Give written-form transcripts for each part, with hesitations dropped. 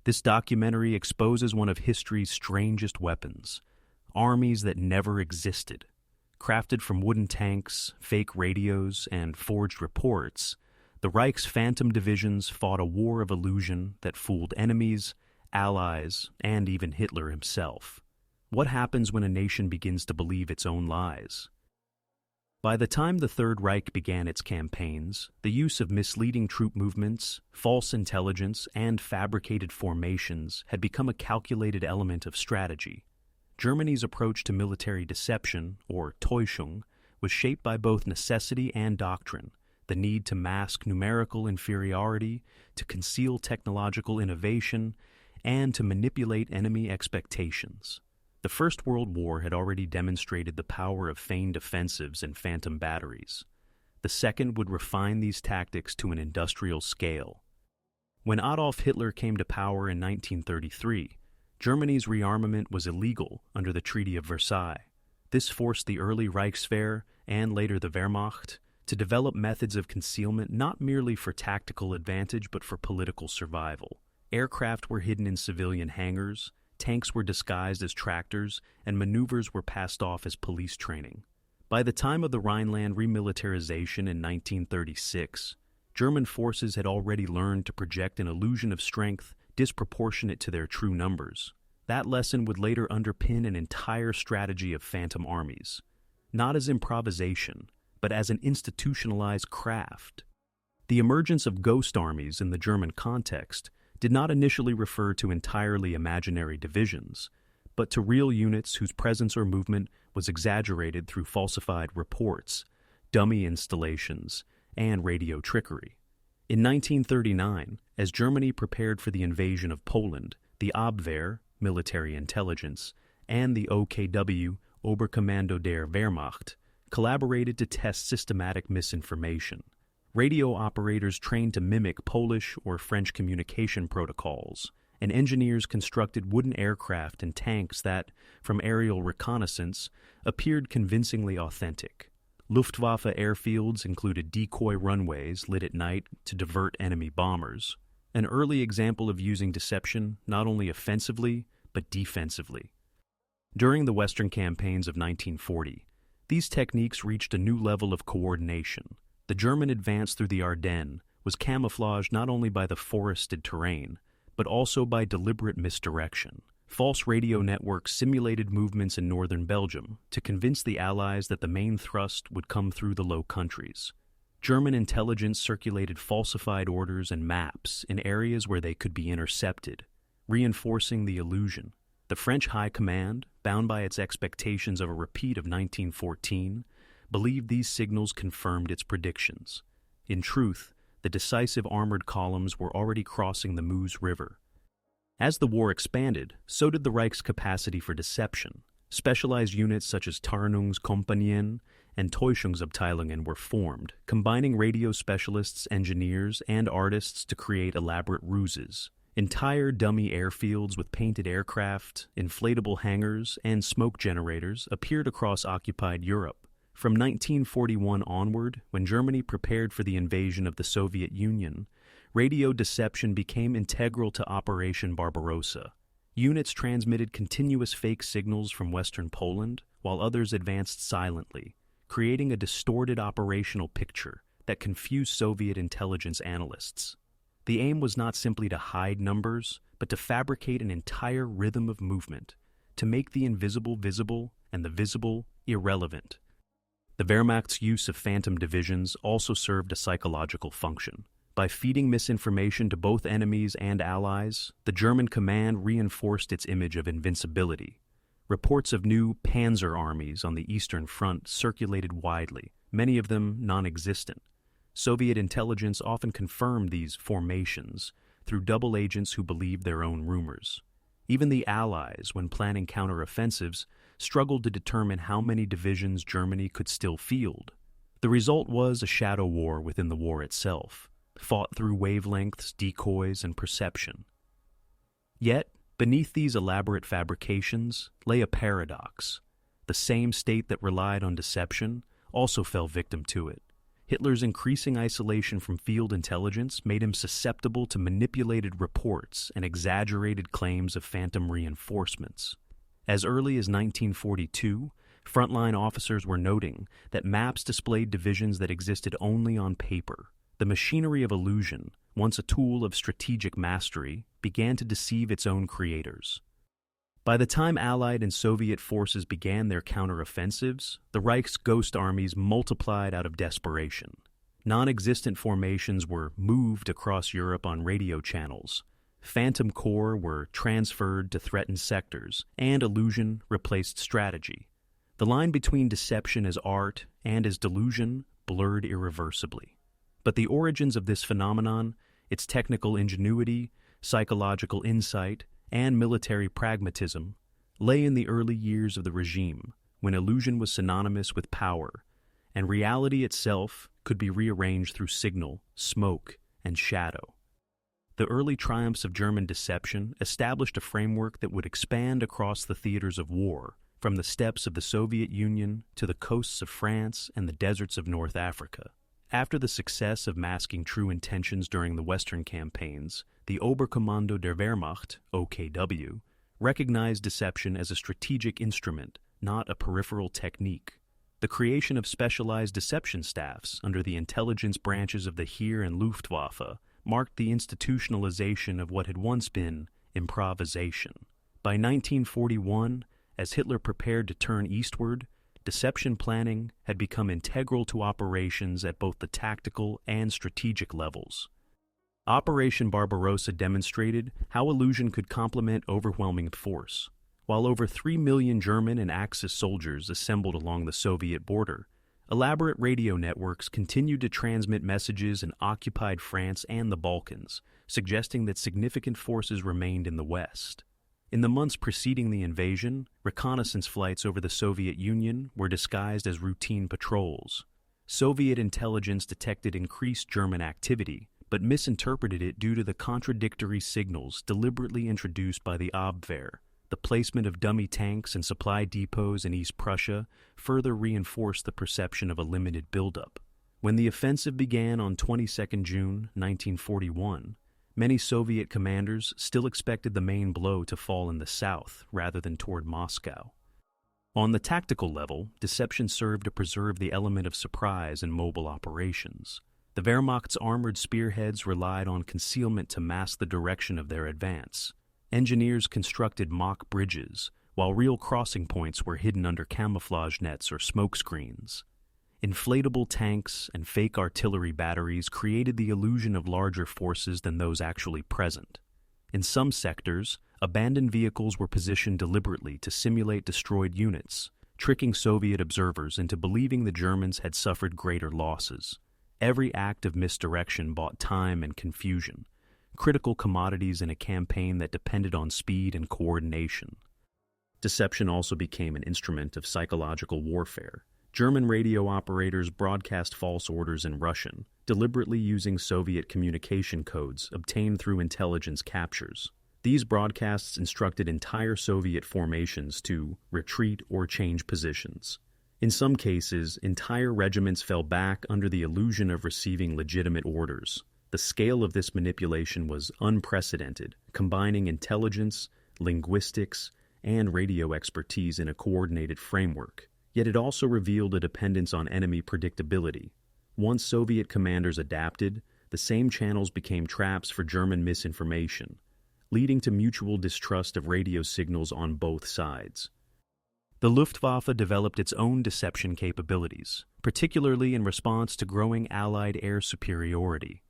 This documentary exposes one of history's strangest weapons, armies that never existed. Crafted from wooden tanks, fake radios, and forged reports, the Reich's phantom divisions fought a war of illusion that fooled enemies, allies, and even Hitler himself. What happens when a nation begins to believe its own lies? By the time the Third Reich began its campaigns, the use of misleading troop movements, false intelligence, and fabricated formations had become a calculated element of strategy. Germany's approach to military deception, or Täuschung, was shaped by both necessity and doctrine, the need to mask numerical inferiority, to conceal technological innovation, and to manipulate enemy expectations. The First World War had already demonstrated the power of feigned offensives and phantom batteries. The Second would refine these tactics to an industrial scale. When Adolf Hitler came to power in 1933, Germany's rearmament was illegal under the Treaty of Versailles. This forced the early Reichswehr, and later the Wehrmacht, to develop methods of concealment not merely for tactical advantage but for political survival. Aircraft were hidden in civilian hangars, tanks were disguised as tractors, and maneuvers were passed off as police training. By the time of the Rhineland remilitarization in 1936, German forces had already learned to project an illusion of strength disproportionate to their true numbers. That lesson would later underpin an entire strategy of phantom armies, not as improvisation, but as an institutionalized craft. The emergence of ghost armies in the German context did not initially refer to entirely imaginary divisions, but to real units whose presence or movement was exaggerated through falsified reports, dummy installations, and radio trickery. In 1939, as Germany prepared for the invasion of Poland, the Abwehr, military intelligence, and the OKW, Oberkommando der Wehrmacht, collaborated to test systematic misinformation. Radio operators trained to mimic Polish or French communication protocols, and engineers constructed wooden aircraft and tanks that, from aerial reconnaissance, appeared convincingly authentic. Luftwaffe airfields included decoy runways lit at night to divert enemy bombers, an early example of using deception not only offensively but defensively. During the Western campaigns of 1940, these techniques reached a new level of coordination. The German advance through the Ardennes was camouflaged not only by the forested terrain, but also by deliberate misdirection. False radio networks simulated movements in northern Belgium to convince the Allies that the main thrust would come through the Low Countries. German intelligence circulated falsified orders and maps in areas where they could be intercepted, reinforcing the illusion. The French High Command, bound by its expectations of a repeat of 1914, believed these signals confirmed its predictions. In truth, the decisive armored columns were already crossing the Meuse River. As the war expanded, so did the Reich's capacity for deception. Specialized units such as Tarnungskompanien and Täuschungsabteilungen were formed, combining radio specialists, engineers, and artists to create elaborate ruses. Entire dummy airfields with painted aircraft, inflatable hangars, and smoke generators appeared across occupied Europe. From 1941 onward, when Germany prepared for the invasion of the Soviet Union, radio deception became integral to Operation Barbarossa. Units transmitted continuous fake signals from Western Poland, while others advanced silently, creating a distorted operational picture that confused Soviet intelligence analysts. The aim was not simply to hide numbers, but to fabricate an entire rhythm of movement, to make the invisible visible and the visible irrelevant. The Wehrmacht's use of phantom divisions also served a psychological function. By feeding misinformation to both enemies and allies, the German command reinforced its image of invincibility. Reports of new panzer armies on the Eastern Front circulated widely, many of them non-existent. Soviet intelligence often confirmed these formations through double agents who believed their own rumors. Even the Allies, when planning counteroffensives, struggled to determine how many divisions Germany could still field. The result was a shadow war within the war itself, fought through wavelengths, decoys, and perception. Yet, beneath these elaborate fabrications lay a paradox. The same state that relied on deception also fell victim to it. Hitler's increasing isolation from field intelligence made him susceptible to manipulated reports and exaggerated claims of phantom reinforcements. As early as 1942, frontline officers were noting that maps displayed divisions that existed only on paper. The machinery of illusion, once a tool of strategic mastery, began to deceive its own creators. By the time Allied and Soviet forces began their counteroffensives, the Reich's ghost armies multiplied out of desperation. Non-existent formations were moved across Europe on radio channels. Phantom corps were transferred to threatened sectors, and illusion replaced strategy. The line between deception as art and as delusion blurred irreversibly. But the origins of this phenomenon, its technical ingenuity, psychological insight, and military pragmatism, lay in the early years of the regime, when illusion was synonymous with power, and reality itself could be rearranged through signal, smoke, and shadow. The early triumphs of German deception established a framework that would expand across the theaters of war, from the steppes of the Soviet Union to the coasts of France and the deserts of North Africa. After the success of masking true intentions during the Western campaigns, the Oberkommando der Wehrmacht, OKW, recognized deception as a strategic instrument, not a peripheral technique. The creation of specialized deception staffs under the intelligence branches of the Heer and Luftwaffe marked the institutionalization of what had once been improvisation. By 1941, as Hitler prepared to turn eastward, deception planning had become integral to operations at both the tactical and strategic levels. Operation Barbarossa demonstrated how illusion could complement overwhelming force. While over 3 million German and Axis soldiers assembled along the Soviet border, elaborate radio networks continued to transmit messages in occupied France and the Balkans, suggesting that significant forces remained in the West. In the months preceding the invasion, reconnaissance flights over the Soviet Union were disguised as routine patrols. Soviet intelligence detected increased German activity, but misinterpreted it due to the contradictory signals deliberately introduced by the Abwehr. The placement of dummy tanks and supply depots in East Prussia further reinforced the perception of a limited buildup. When the offensive began on 22 June 1941, many Soviet commanders still expected the main blow to fall in the south rather than toward Moscow. On the tactical level, deception served to preserve the element of surprise in mobile operations. The Wehrmacht's armored spearheads relied on concealment to mask the direction of their advance. Engineers constructed mock bridges, while real crossing points were hidden under camouflage nets or smoke screens. Inflatable tanks and fake artillery batteries created the illusion of larger forces than those actually present. In some sectors, abandoned vehicles were positioned deliberately to simulate destroyed units, tricking Soviet observers into believing the Germans had suffered greater losses. Every act of misdirection bought time and confusion, critical commodities in a campaign that depended on speed and coordination. Deception also became an instrument of psychological warfare. German radio operators broadcast false orders in Russian, deliberately using Soviet communication codes obtained through intelligence captures. These broadcasts instructed entire Soviet formations to retreat or change positions. In some cases, entire regiments fell back under the illusion of receiving legitimate orders. The scale of this manipulation was unprecedented, combining intelligence, linguistics, and radio expertise in a coordinated framework. Yet it also revealed a dependence on enemy predictability. Once Soviet commanders adapted, the same channels became traps for German misinformation, leading to mutual distrust of radio signals on both sides. The Luftwaffe developed its own deception capabilities, particularly in response to growing Allied air superiority.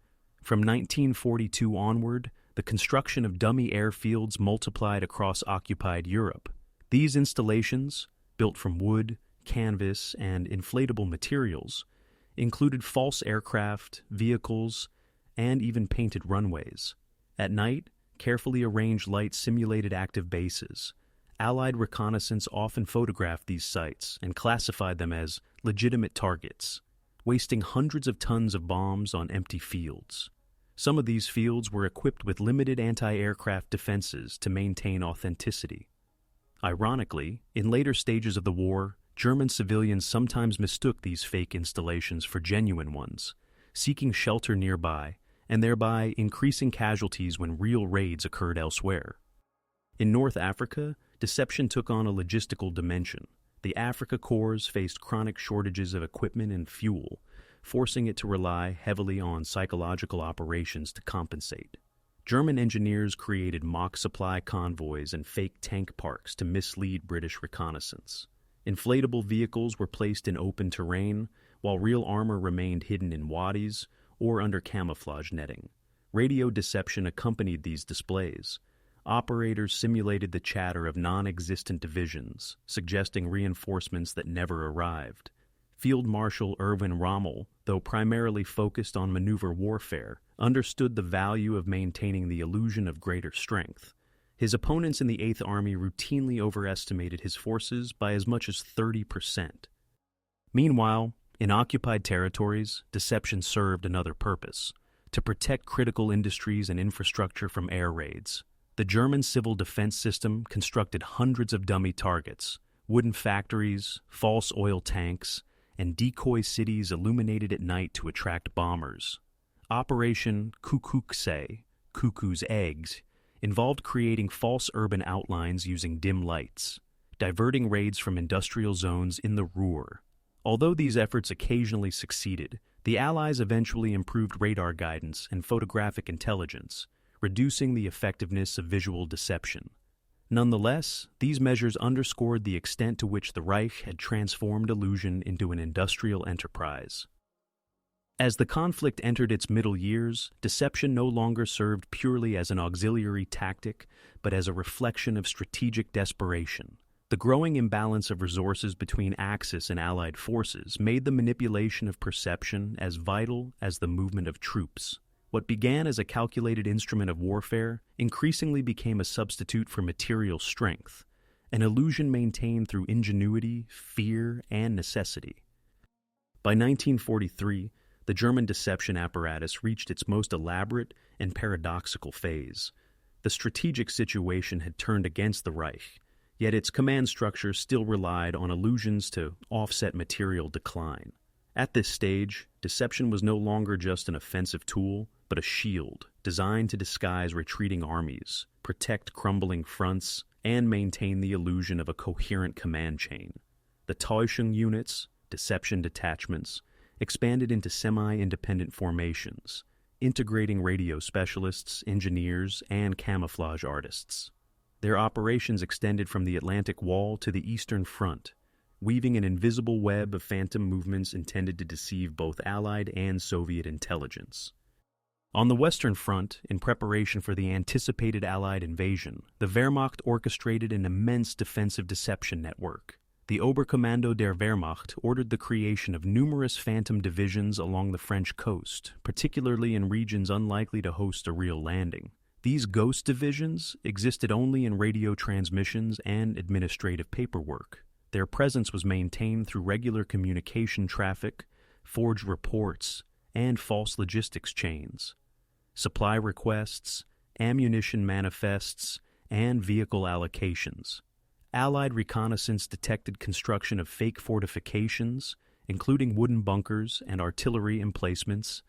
From 1942 onward, the construction of dummy airfields multiplied across occupied Europe. These installations, built from wood, canvas, and inflatable materials, included false aircraft, vehicles, and even painted runways. At night, carefully arranged lights simulated active bases. Allied reconnaissance often photographed these sites and classified them as legitimate targets, wasting hundreds of tons of bombs on empty fields. Some of these fields were equipped with limited anti-aircraft defenses to maintain authenticity. Ironically, in later stages of the war, German civilians sometimes mistook these fake installations for genuine ones, seeking shelter nearby and thereby increasing casualties when real raids occurred elsewhere. In North Africa, deception took on a logistical dimension. The Africa Corps faced chronic shortages of equipment and fuel, forcing it to rely heavily on psychological operations to compensate. German engineers created mock supply convoys and fake tank parks to mislead British reconnaissance. Inflatable vehicles were placed in open terrain, while real armor remained hidden in wadis or under camouflage netting. Radio deception accompanied these displays. Operators simulated the chatter of non-existent divisions, suggesting reinforcements that never arrived. Field Marshal Erwin Rommel, though primarily focused on maneuver warfare, understood the value of maintaining the illusion of greater strength. His opponents in the 8th Army routinely overestimated his forces by as much as 30%. Meanwhile, in occupied territories, deception served another purpose: to protect critical industries and infrastructure from air raids. The German civil defense system constructed hundreds of dummy targets, wooden factories, false oil tanks, and decoy cities illuminated at night to attract bombers. Operation Kuckucksee, Cuckoo's Eggs, involved creating false urban outlines using dim lights, diverting raids from industrial zones in the Ruhr. Although these efforts occasionally succeeded, the Allies eventually improved radar guidance and photographic intelligence, reducing the effectiveness of visual deception. Nonetheless, these measures underscored the extent to which the Reich had transformed illusion into an industrial enterprise. As the conflict entered its middle years, deception no longer served purely as an auxiliary tactic, but as a reflection of strategic desperation. The growing imbalance of resources between Axis and Allied forces made the manipulation of perception as vital as the movement of troops. What began as a calculated instrument of warfare increasingly became a substitute for material strength, an illusion maintained through ingenuity, fear, and necessity. By 1943, the German deception apparatus reached its most elaborate and paradoxical phase. The strategic situation had turned against the Reich, yet its command structure still relied on illusions to offset material decline. At this stage, deception was no longer just an offensive tool, but a shield designed to disguise retreating armies, protect crumbling fronts, and maintain the illusion of a coherent command chain. The Täuschung units, deception detachments, expanded into semi-independent formations, integrating radio specialists, engineers, and camouflage artists. Their operations extended from the Atlantic Wall to the Eastern Front, weaving an invisible web of phantom movements intended to deceive both Allied and Soviet intelligence. On the Western Front, in preparation for the anticipated Allied invasion, the Wehrmacht orchestrated an immense defensive deception network. The Oberkommando der Wehrmacht ordered the creation of numerous phantom divisions along the French coast, particularly in regions unlikely to host a real landing. These ghost divisions existed only in radio transmissions and administrative paperwork. Their presence was maintained through regular communication traffic, forged reports, and false logistics chains. Supply requests, ammunition manifests, and vehicle allocations. Allied reconnaissance detected construction of fake fortifications, including wooden bunkers and artillery emplacements,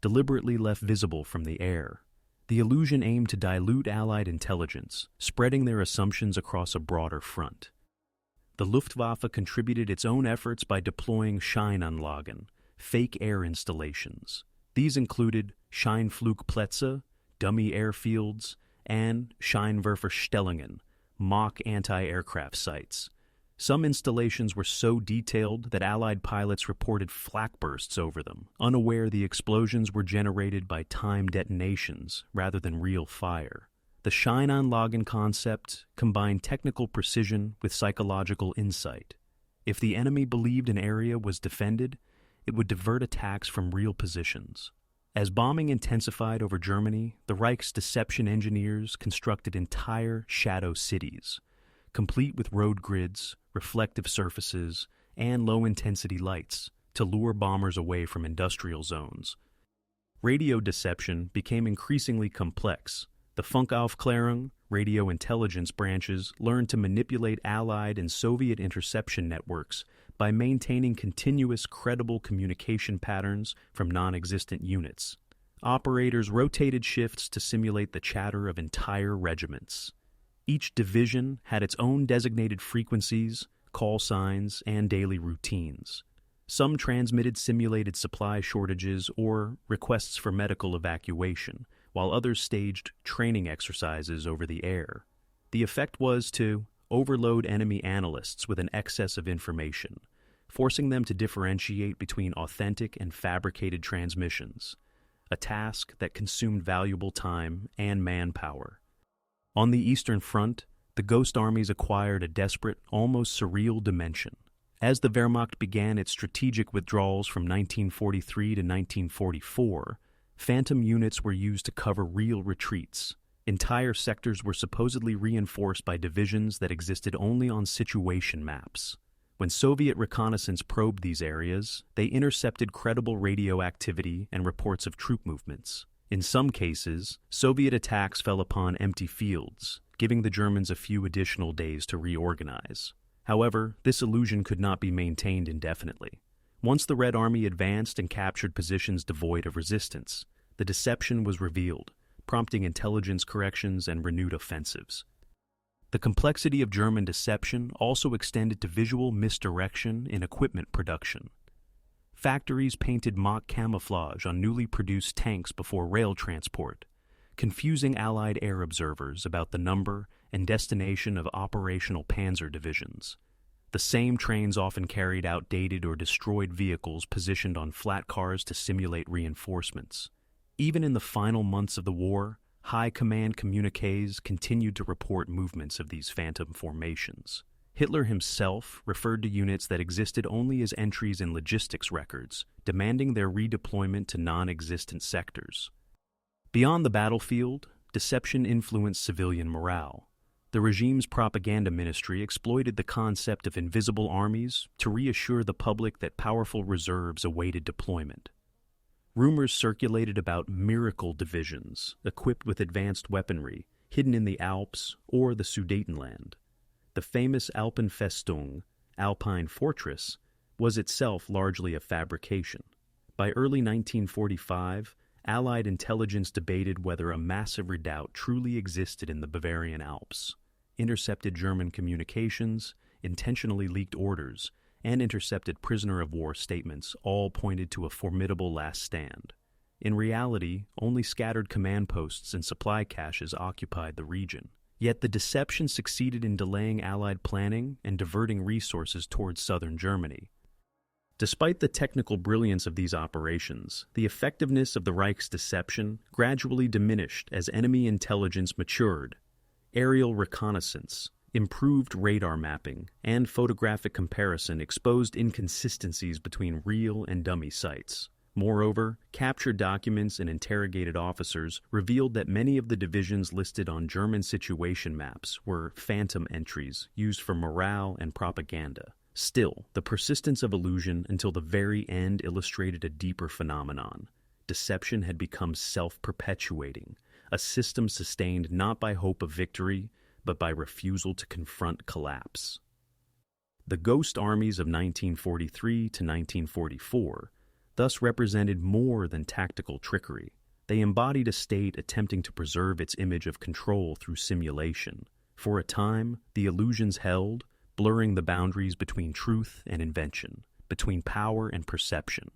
deliberately left visible from the air. The illusion aimed to dilute Allied intelligence, spreading their assumptions across a broader front. The Luftwaffe contributed its own efforts by deploying Scheinanlagen, fake air installations. These included Scheinflugplätze, dummy airfields, and Scheinwerferstellungen, mock anti-aircraft sites. Some installations were so detailed that Allied pilots reported flak bursts over them, unaware the explosions were generated by timed detonations rather than real fire. The Scheinanlagen concept combined technical precision with psychological insight. If the enemy believed an area was defended, it would divert attacks from real positions. As bombing intensified over Germany, the Reich's deception engineers constructed entire shadow cities, complete with road grids, reflective surfaces, and low-intensity lights to lure bombers away from industrial zones. Radio deception became increasingly complex. The Funkaufklärung, radio intelligence branches learned to manipulate Allied and Soviet interception networks by maintaining continuous, credible communication patterns from non-existent units. Operators rotated shifts to simulate the chatter of entire regiments. Each division had its own designated frequencies, call signs, and daily routines. Some transmitted simulated supply shortages or requests for medical evacuation, while others staged training exercises over the air. The effect was to overload enemy analysts with an excess of information, forcing them to differentiate between authentic and fabricated transmissions, a task that consumed valuable time and manpower. On the Eastern Front, the Ghost Armies acquired a desperate, almost surreal dimension. As the Wehrmacht began its strategic withdrawals from 1943 to 1944, phantom units were used to cover real retreats. Entire sectors were supposedly reinforced by divisions that existed only on situation maps. When Soviet reconnaissance probed these areas, they intercepted credible radio activity and reports of troop movements. In some cases, Soviet attacks fell upon empty fields, giving the Germans a few additional days to reorganize. However, this illusion could not be maintained indefinitely. Once the Red Army advanced and captured positions devoid of resistance, the deception was revealed, prompting intelligence corrections and renewed offensives. The complexity of German deception also extended to visual misdirection in equipment production. Factories painted mock camouflage on newly produced tanks before rail transport, confusing Allied air observers about the number and destination of operational panzer divisions. The same trains often carried outdated or destroyed vehicles positioned on flat cars to simulate reinforcements. Even in the final months of the war, high command communiques continued to report movements of these phantom formations. Hitler himself referred to units that existed only as entries in logistics records, demanding their redeployment to non-existent sectors. Beyond the battlefield, deception influenced civilian morale. The regime's propaganda ministry exploited the concept of invisible armies to reassure the public that powerful reserves awaited deployment. Rumors circulated about miracle divisions equipped with advanced weaponry hidden in the Alps or the Sudetenland. The famous Alpenfestung, Alpine Fortress, was itself largely a fabrication. By early 1945, Allied intelligence debated whether a massive redoubt truly existed in the Bavarian Alps. Intercepted German communications, intentionally leaked orders, and intercepted prisoner-of-war statements all pointed to a formidable last stand. In reality, only scattered command posts and supply caches occupied the region. Yet the deception succeeded in delaying Allied planning and diverting resources towards southern Germany. Despite the technical brilliance of these operations, the effectiveness of the Reich's deception gradually diminished as enemy intelligence matured. Aerial reconnaissance, improved radar mapping, and photographic comparison exposed inconsistencies between real and dummy sites. Moreover, captured documents and interrogated officers revealed that many of the divisions listed on German situation maps were phantom entries used for morale and propaganda. Still, the persistence of illusion until the very end illustrated a deeper phenomenon. Deception had become self-perpetuating, a system sustained not by hope of victory, but by refusal to confront collapse. The Ghost Armies of 1943 to 1944 thus represented more than tactical trickery. They embodied a state attempting to preserve its image of control through simulation. For a time, the illusions held, blurring the boundaries between truth and invention, between power and perception,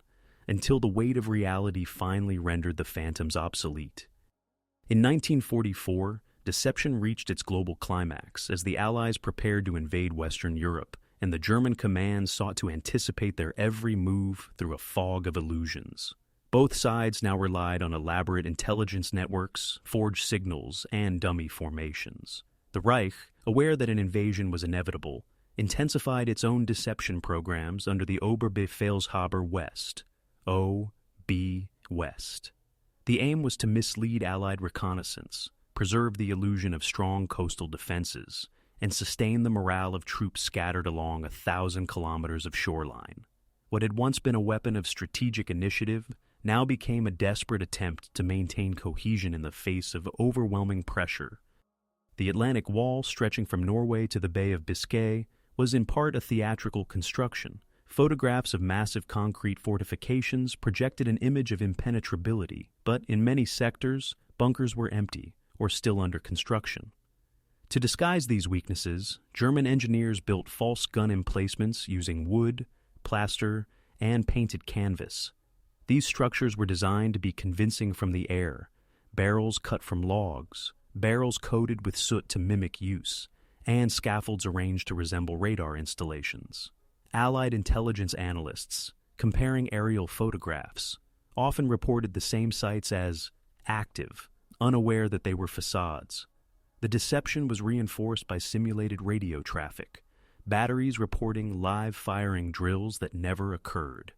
until the weight of reality finally rendered the phantoms obsolete. In 1944, deception reached its global climax as the Allies prepared to invade Western Europe, and the German command sought to anticipate their every move through a fog of illusions. Both sides now relied on elaborate intelligence networks, forged signals, and dummy formations. The Reich, aware that an invasion was inevitable, intensified its own deception programs under the Oberbefehlshaber West, O.B. West. The aim was to mislead Allied reconnaissance, preserve the illusion of strong coastal defenses, and sustain the morale of troops scattered along 1,000 kilometers of shoreline. What had once been a weapon of strategic initiative now became a desperate attempt to maintain cohesion in the face of overwhelming pressure. The Atlantic Wall, stretching from Norway to the Bay of Biscay, was in part a theatrical construction. Photographs of massive concrete fortifications projected an image of impenetrability, but in many sectors, bunkers were empty or still under construction. To disguise these weaknesses, German engineers built false gun emplacements using wood, plaster, and painted canvas. These structures were designed to be convincing from the air: barrels cut from logs, barrels coated with soot to mimic use, and scaffolds arranged to resemble radar installations. Allied intelligence analysts, comparing aerial photographs, often reported the same sites as active, unaware that they were facades. The deception was reinforced by simulated radio traffic, batteries reporting live firing drills that never occurred.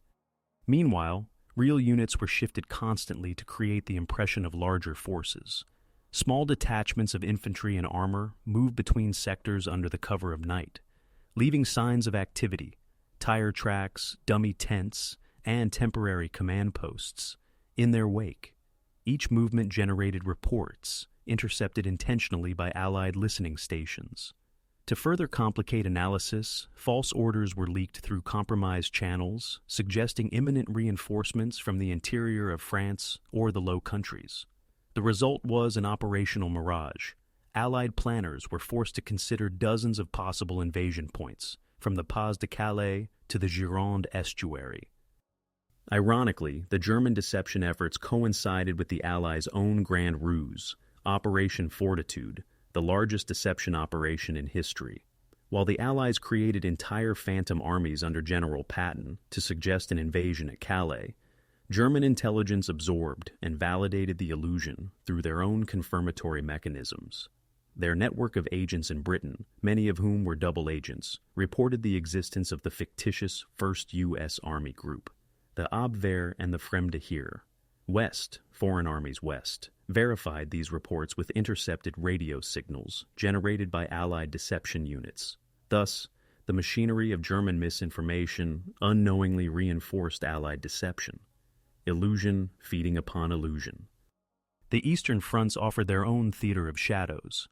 Meanwhile, real units were shifted constantly to create the impression of larger forces. Small detachments of infantry and armor moved between sectors under the cover of night, leaving signs of activity: tire tracks, dummy tents, and temporary command posts in their wake. Each movement generated reports, intercepted intentionally by Allied listening stations. To further complicate analysis, false orders were leaked through compromised channels, suggesting imminent reinforcements from the interior of France or the Low Countries. The result was an operational mirage. Allied planners were forced to consider dozens of possible invasion points, from the Pas de Calais to the Gironde estuary. Ironically, the German deception efforts coincided with the Allies' own grand ruse, Operation Fortitude, the largest deception operation in history. While the Allies created entire phantom armies under General Patton to suggest an invasion at Calais, German intelligence absorbed and validated the illusion through their own confirmatory mechanisms. Their network of agents in Britain, many of whom were double agents, reported the existence of the fictitious 1st U.S. Army Group, the Abwehr and the Fremde Heer. West, Foreign Armies West, verified these reports with intercepted radio signals generated by Allied deception units. Thus, the machinery of German misinformation unknowingly reinforced Allied deception. Illusion feeding upon illusion. The Eastern fronts offered their own theater of shadows.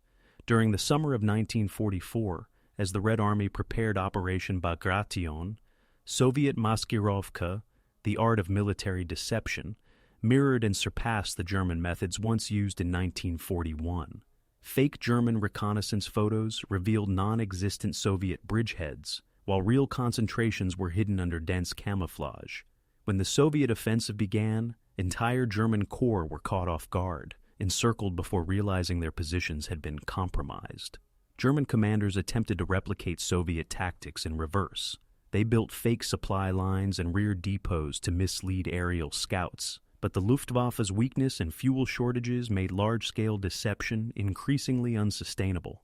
During the summer of 1944, as the Red Army prepared Operation Bagration, Soviet maskirovka, the art of military deception, mirrored and surpassed the German methods once used in 1941. Fake German reconnaissance photos revealed non-existent Soviet bridgeheads, while real concentrations were hidden under dense camouflage. When the Soviet offensive began, entire German corps were caught off guard, encircled before realizing their positions had been compromised. German commanders attempted to replicate Soviet tactics in reverse. They built fake supply lines and rear depots to mislead aerial scouts, but the Luftwaffe's weakness and fuel shortages made large-scale deception increasingly unsustainable.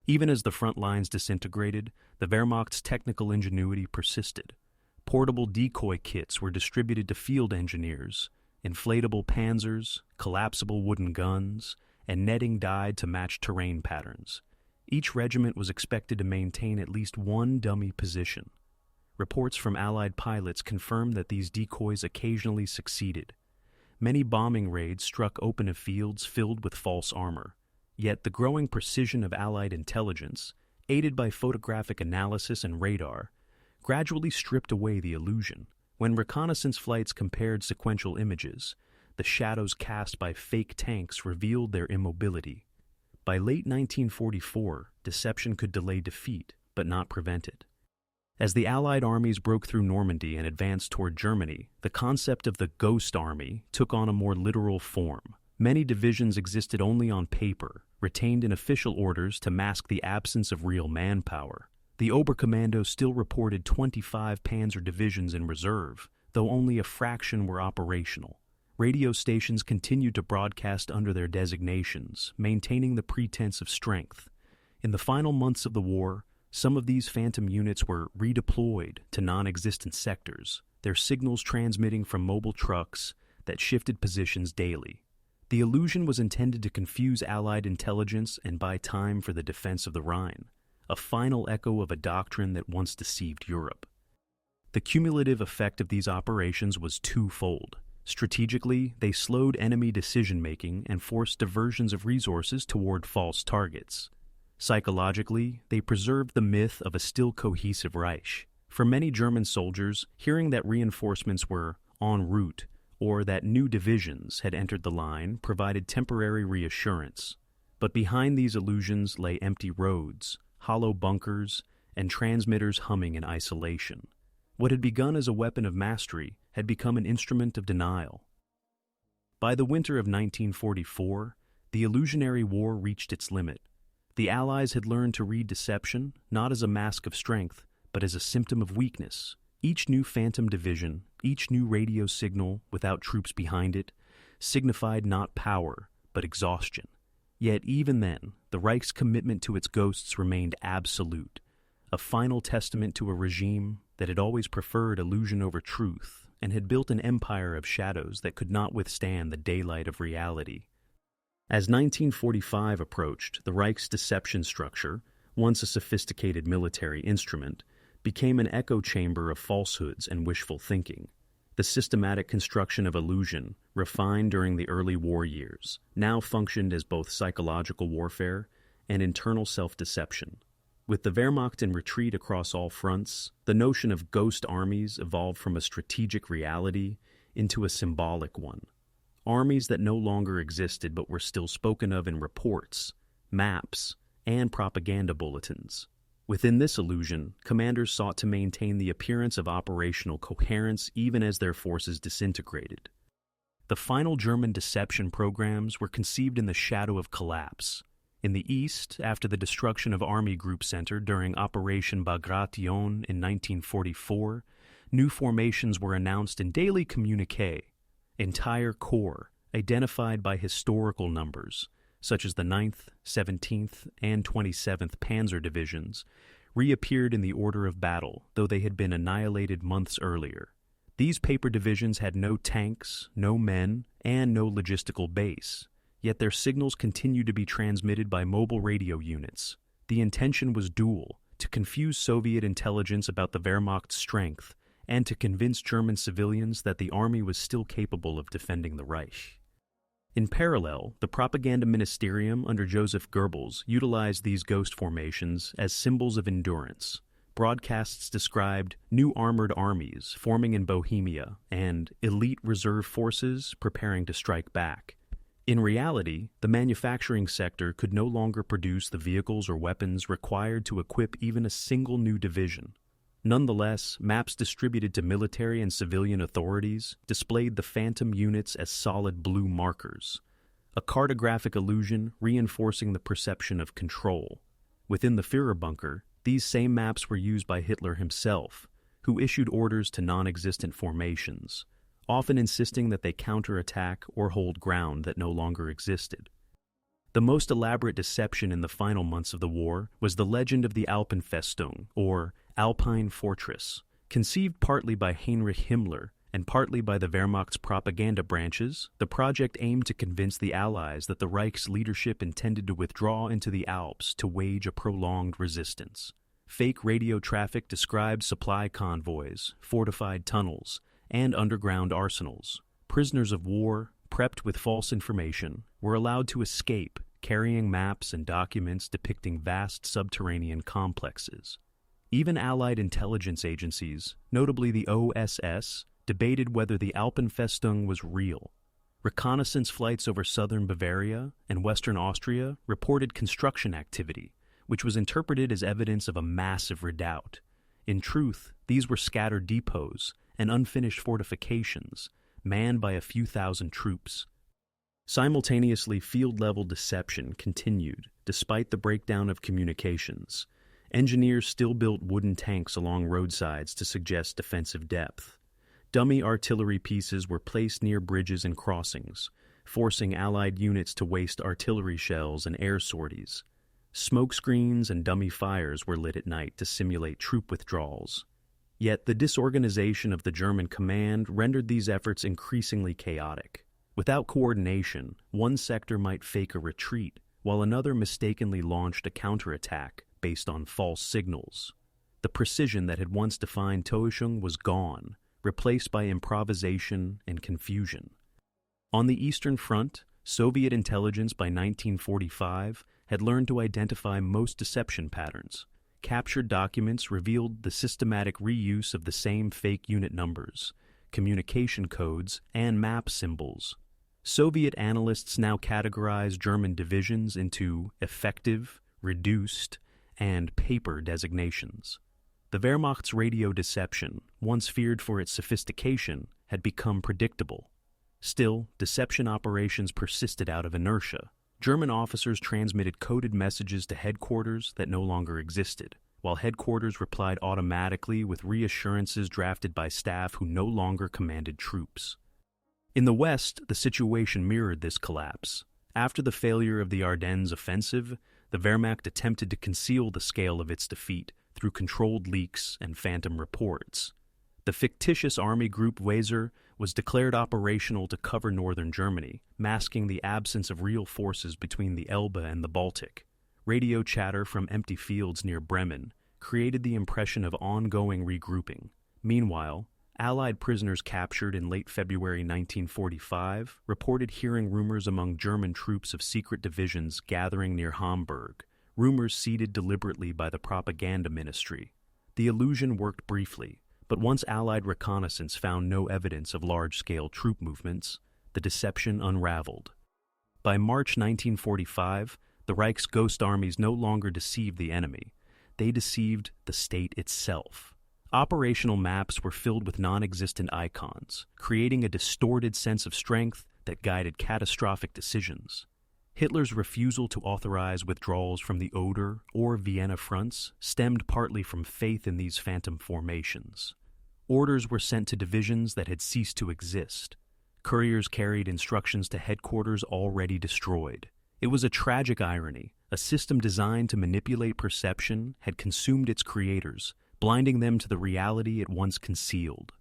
Even as the front lines disintegrated, the Wehrmacht's technical ingenuity persisted. Portable decoy kits were distributed to field engineers, inflatable panzers, collapsible wooden guns, and netting dyed to match terrain patterns. Each regiment was expected to maintain at least one dummy position. Reports from Allied pilots confirmed that these decoys occasionally succeeded. Many bombing raids struck open fields filled with false armor. Yet the growing precision of Allied intelligence, aided by photographic analysis and radar, gradually stripped away the illusion. When reconnaissance flights compared sequential images, the shadows cast by fake tanks revealed their immobility. By late 1944, deception could delay defeat, but not prevent it. As the Allied armies broke through Normandy and advanced toward Germany, the concept of the Ghost Army took on a more literal form. Many divisions existed only on paper, retained in official orders to mask the absence of real manpower. The Oberkommando still reported 25 panzer divisions in reserve, though only a fraction were operational. Radio stations continued to broadcast under their designations, maintaining the pretense of strength. In the final months of the war, some of these phantom units were redeployed to non-existent sectors, their signals transmitting from mobile trucks that shifted positions daily. The illusion was intended to confuse Allied intelligence and buy time for the defense of the Rhine, a final echo of a doctrine that once deceived Europe. The cumulative effect of these operations was twofold. Strategically, they slowed enemy decision-making and forced diversions of resources toward false targets. Psychologically, they preserved the myth of a still cohesive Reich. For many German soldiers, hearing that reinforcements were en route or that new divisions had entered the line provided temporary reassurance. But behind these illusions lay empty roads, hollow bunkers, and transmitters humming in isolation. What had begun as a weapon of mastery had become an instrument of denial. By the winter of 1944, the illusionary war reached its limit. The Allies had learned to read deception not as a mask of strength, but as a symptom of weakness. Each new phantom division, each new radio signal without troops behind it, signified not power, but exhaustion. Yet even then, the Reich's commitment to its ghosts remained absolute, a final testament to a regime that had always preferred illusion over truth and had built an empire of shadows that could not withstand the daylight of reality. As 1945 approached, the Reich's deception structure, once a sophisticated military instrument, became an echo chamber of falsehoods and wishful thinking. The systematic construction of illusion, refined during the early war years, now functioned as both psychological warfare and internal self-deception. With the Wehrmacht in retreat across all fronts, the notion of ghost armies evolved from a strategic reality into a symbolic one. Armies that no longer existed but were still spoken of in reports, maps, and propaganda bulletins. Within this illusion, commanders sought to maintain the appearance of operational coherence even as their forces disintegrated. The final German deception programs were conceived in the shadow of collapse. In the east, after the destruction of Army Group Center during Operation Bagration in 1944, new formations were announced in daily communiqué. Entire corps, identified by historical numbers, such as the 9th, 17th, and 27th Panzer Divisions, reappeared in the order of battle, though they had been annihilated months earlier. These paper divisions had no tanks, no men, and no logistical base, yet their signals continued to be transmitted by mobile radio units. The intention was dual: to confuse Soviet intelligence about the Wehrmacht's strength, and to convince German civilians that the army was still capable of defending the Reich. In parallel, the propaganda ministerium under Joseph Goebbels utilized these ghost formations as symbols of endurance. Broadcasts described new armored armies forming in Bohemia and elite reserve forces preparing to strike back. In reality, the manufacturing sector could no longer produce the vehicles or weapons required to equip even a single new division. Nonetheless, maps distributed to military and civilian authorities displayed the phantom units as solid blue markers, a cartographic illusion reinforcing the perception of control. Within the Führerbunker, these same maps were used by Hitler himself, who issued orders to non-existent formations, often insisting that they counterattack or hold ground that no longer existed. The most elaborate deception in the final months of the war was the legend of the Alpenfestung, or Alpine Fortress. Conceived partly by Heinrich Himmler and partly by the Wehrmacht's propaganda branches, the project aimed to convince the Allies that the Reich's leadership intended to withdraw into the Alps to wage a prolonged resistance. Fake radio traffic described supply convoys, fortified tunnels, and underground arsenals. Prisoners of war, prepped with false information, were allowed to escape, carrying maps and documents depicting vast subterranean complexes. Even Allied intelligence agencies, notably the OSS, debated whether the Alpenfestung was real. Reconnaissance flights over southern Bavaria and western Austria reported construction activity, which was interpreted as evidence of a massive redoubt. In truth, these were scattered depots and unfinished fortifications, manned by a few thousand troops. Simultaneously, field-level deception continued, despite the breakdown of communications. Engineers still built wooden tanks along roadsides to suggest defensive depth. Dummy artillery pieces were placed near bridges and crossings, forcing Allied units to waste artillery shells and air sorties. Smoke screens and dummy fires were lit at night to simulate troop withdrawals. Yet the disorganization of the German command rendered these efforts increasingly chaotic. Without coordination, one sector might fake a retreat, while another mistakenly launched a counterattack based on false signals. The precision that had once defined Täuschung was gone, replaced by improvisation and confusion. On the Eastern Front, Soviet intelligence by 1945 had learned to identify most deception patterns. Captured documents revealed the systematic reuse of the same fake unit numbers, communication codes, and map symbols. Soviet analysts now categorize German divisions into effective, reduced, and paper designations. The Wehrmacht's radio deception, once feared for its sophistication, had become predictable. Still, deception operations persisted out of inertia. German officers transmitted coded messages to headquarters that no longer existed, while headquarters replied automatically with reassurances drafted by staff who no longer commanded troops. In the West, the situation mirrored this collapse. After the failure of the Ardennes offensive, the Wehrmacht attempted to conceal the scale of its defeat through controlled leaks and phantom reports. The fictitious army group Weser was declared operational to cover northern Germany, masking the absence of real forces between the Elbe and the Baltic. Radio chatter from empty fields near Bremen created the impression of ongoing regrouping. Meanwhile, Allied prisoners captured in late February 1945 reported hearing rumors among German troops of secret divisions gathering near Hamburg, rumors seeded deliberately by the propaganda ministry. The illusion worked briefly, but once Allied reconnaissance found no evidence of large-scale troop movements, the deception unraveled. By March 1945, the Reich's ghost armies no longer deceived the enemy. They deceived the state itself. Operational maps were filled with non-existent icons, creating a distorted sense of strength that guided catastrophic decisions. Hitler's refusal to authorize withdrawals from the Oder or Vienna fronts stemmed partly from faith in these phantom formations. Orders were sent to divisions that had ceased to exist. Couriers carried instructions to headquarters already destroyed. It was a tragic irony. A system designed to manipulate perception had consumed its creators, blinding them to the reality it once concealed.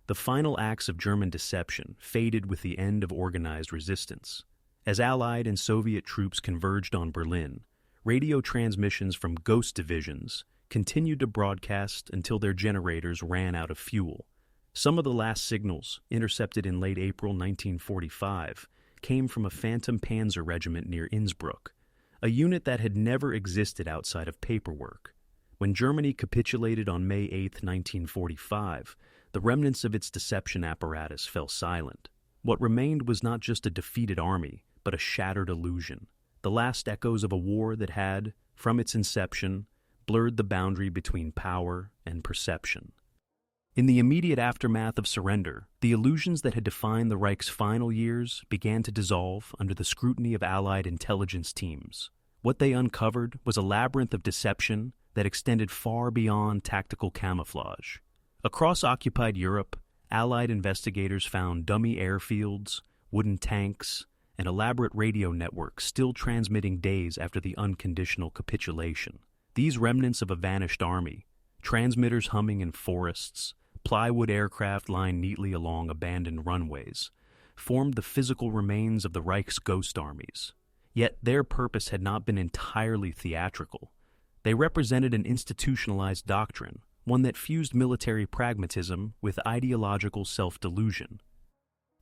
The final acts of German deception faded with the end of organized resistance. As Allied and Soviet troops converged on Berlin, radio transmissions from ghost divisions continued to broadcast until their generators ran out of fuel. Some of the last signals, intercepted in late April 1945, came from a phantom panzer regiment near Innsbruck, a unit that had never existed outside of paperwork. When Germany capitulated on May 8, 1945, the remnants of its deception apparatus fell silent. What remained was not just a defeated army, but a shattered illusion, the last echoes of a war that had, from its inception, blurred the boundary between power and perception. In the immediate aftermath of surrender, the illusions that had defined the Reich's final years began to dissolve under the scrutiny of Allied intelligence teams. What they uncovered was a labyrinth of deception that extended far beyond tactical camouflage. Across occupied Europe, Allied investigators found dummy airfields, wooden tanks, and elaborate radio networks still transmitting days after the unconditional capitulation. These remnants of a vanished army, transmitters humming in forests, plywood aircraft lying neatly along abandoned runways, formed the physical remains of the Reich's ghost armies. Yet their purpose had not been entirely theatrical. They represented an institutionalized doctrine, one that fused military pragmatism with ideological self-delusion.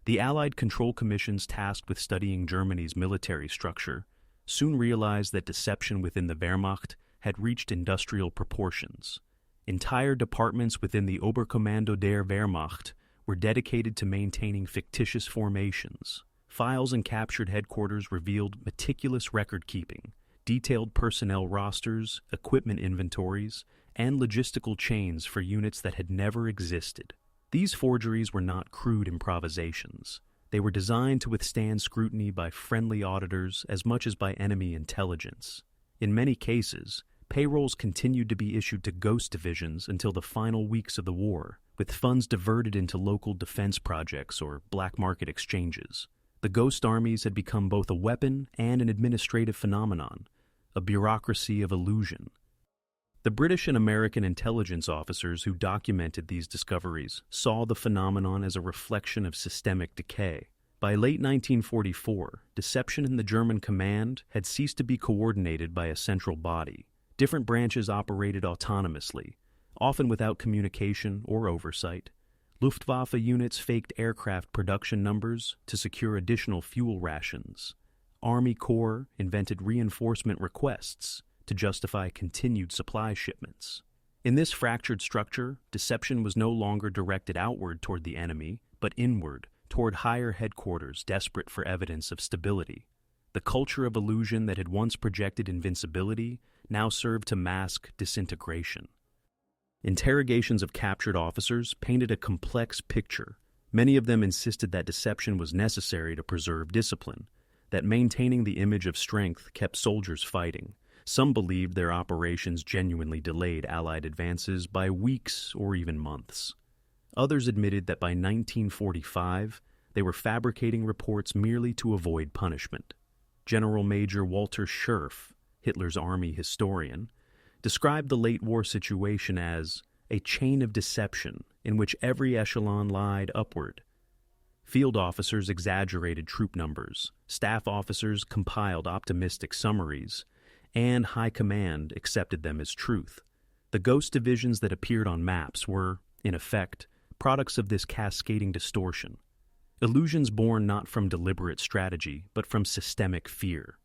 The Allied control commissions tasked with studying Germany's military structure soon realized that deception within the Wehrmacht had reached industrial proportions. Entire departments within the Oberkommando der Wehrmacht were dedicated to maintaining fictitious formations. Files in captured headquarters revealed meticulous record-keeping, detailed personnel rosters, equipment inventories, and logistical chains for units that had never existed. These forgeries were not crude improvisations. They were designed to withstand scrutiny by friendly auditors as much as by enemy intelligence. In many cases, payrolls continued to be issued to ghost divisions until the final weeks of the war, with funds diverted into local defense projects or black market exchanges. The ghost armies had become both a weapon and an administrative phenomenon, a bureaucracy of illusion. The British and American intelligence officers who documented these discoveries saw the phenomenon as a reflection of systemic decay. By late 1944, deception in the German command had ceased to be coordinated by a central body. Different branches operated autonomously, often without communication or oversight. Luftwaffe units faked aircraft production numbers to secure additional fuel rations. Army Corps invented reinforcement requests to justify continued supply shipments. In this fractured structure, deception was no longer directed outward toward the enemy, but inward, toward higher headquarters desperate for evidence of stability. The culture of illusion that had once projected invincibility now served to mask disintegration. Interrogations of captured officers painted a complex picture. Many of them insisted that deception was necessary to preserve discipline, that maintaining the image of strength kept soldiers fighting. Some believed their operations genuinely delayed Allied advances by weeks or even months. Others admitted that by 1945, they were fabricating reports merely to avoid punishment. General Major Walter Schurf, Hitler's army historian, described the late war situation as a chain of deception in which every echelon lied upward. Field officers exaggerated troop numbers, staff officers compiled optimistic summaries, and high command accepted them as truth. The ghost divisions that appeared on maps were, in effect, products of this cascading distortion. Illusions born not from deliberate strategy, but from systemic fear.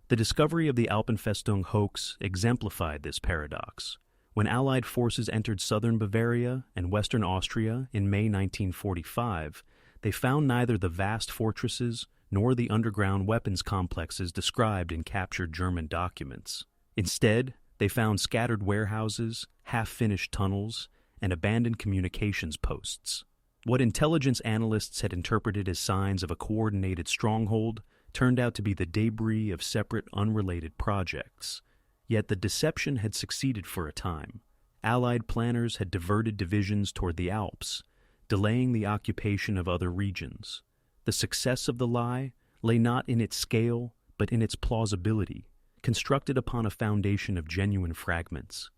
The discovery of the Alpenfestung hoax exemplified this paradox. When Allied forces entered southern Bavaria and western Austria in May 1945, they found neither the vast fortresses nor the underground weapons complexes described in captured German documents. Instead, they found scattered warehouses, half-finished tunnels, and abandoned communications posts. What intelligence analysts had interpreted as signs of a coordinated stronghold turned out to be the debris of separate, unrelated projects. Yet the deception had succeeded for a time. Allied planners had diverted divisions toward the Alps, delaying the occupation of other regions. The success of the lie lay not in its scale, but in its plausibility, constructed upon a foundation of genuine fragments.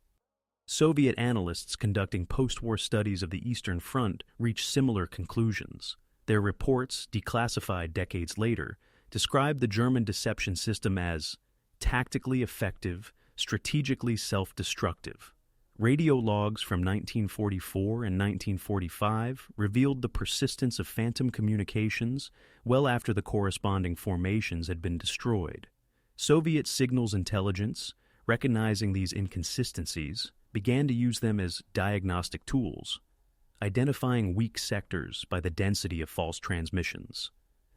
Soviet analysts conducting post-war studies of the Eastern Front reached similar conclusions. Their reports, declassified decades later, described the German deception system as tactically effective, strategically self-destructive. Radio logs from 1944 and 1945 revealed the persistence of phantom communications well after the corresponding formations had been destroyed. Soviet signals intelligence, recognizing these inconsistencies, began to use them as diagnostic tools, identifying weak sectors by the density of false transmissions.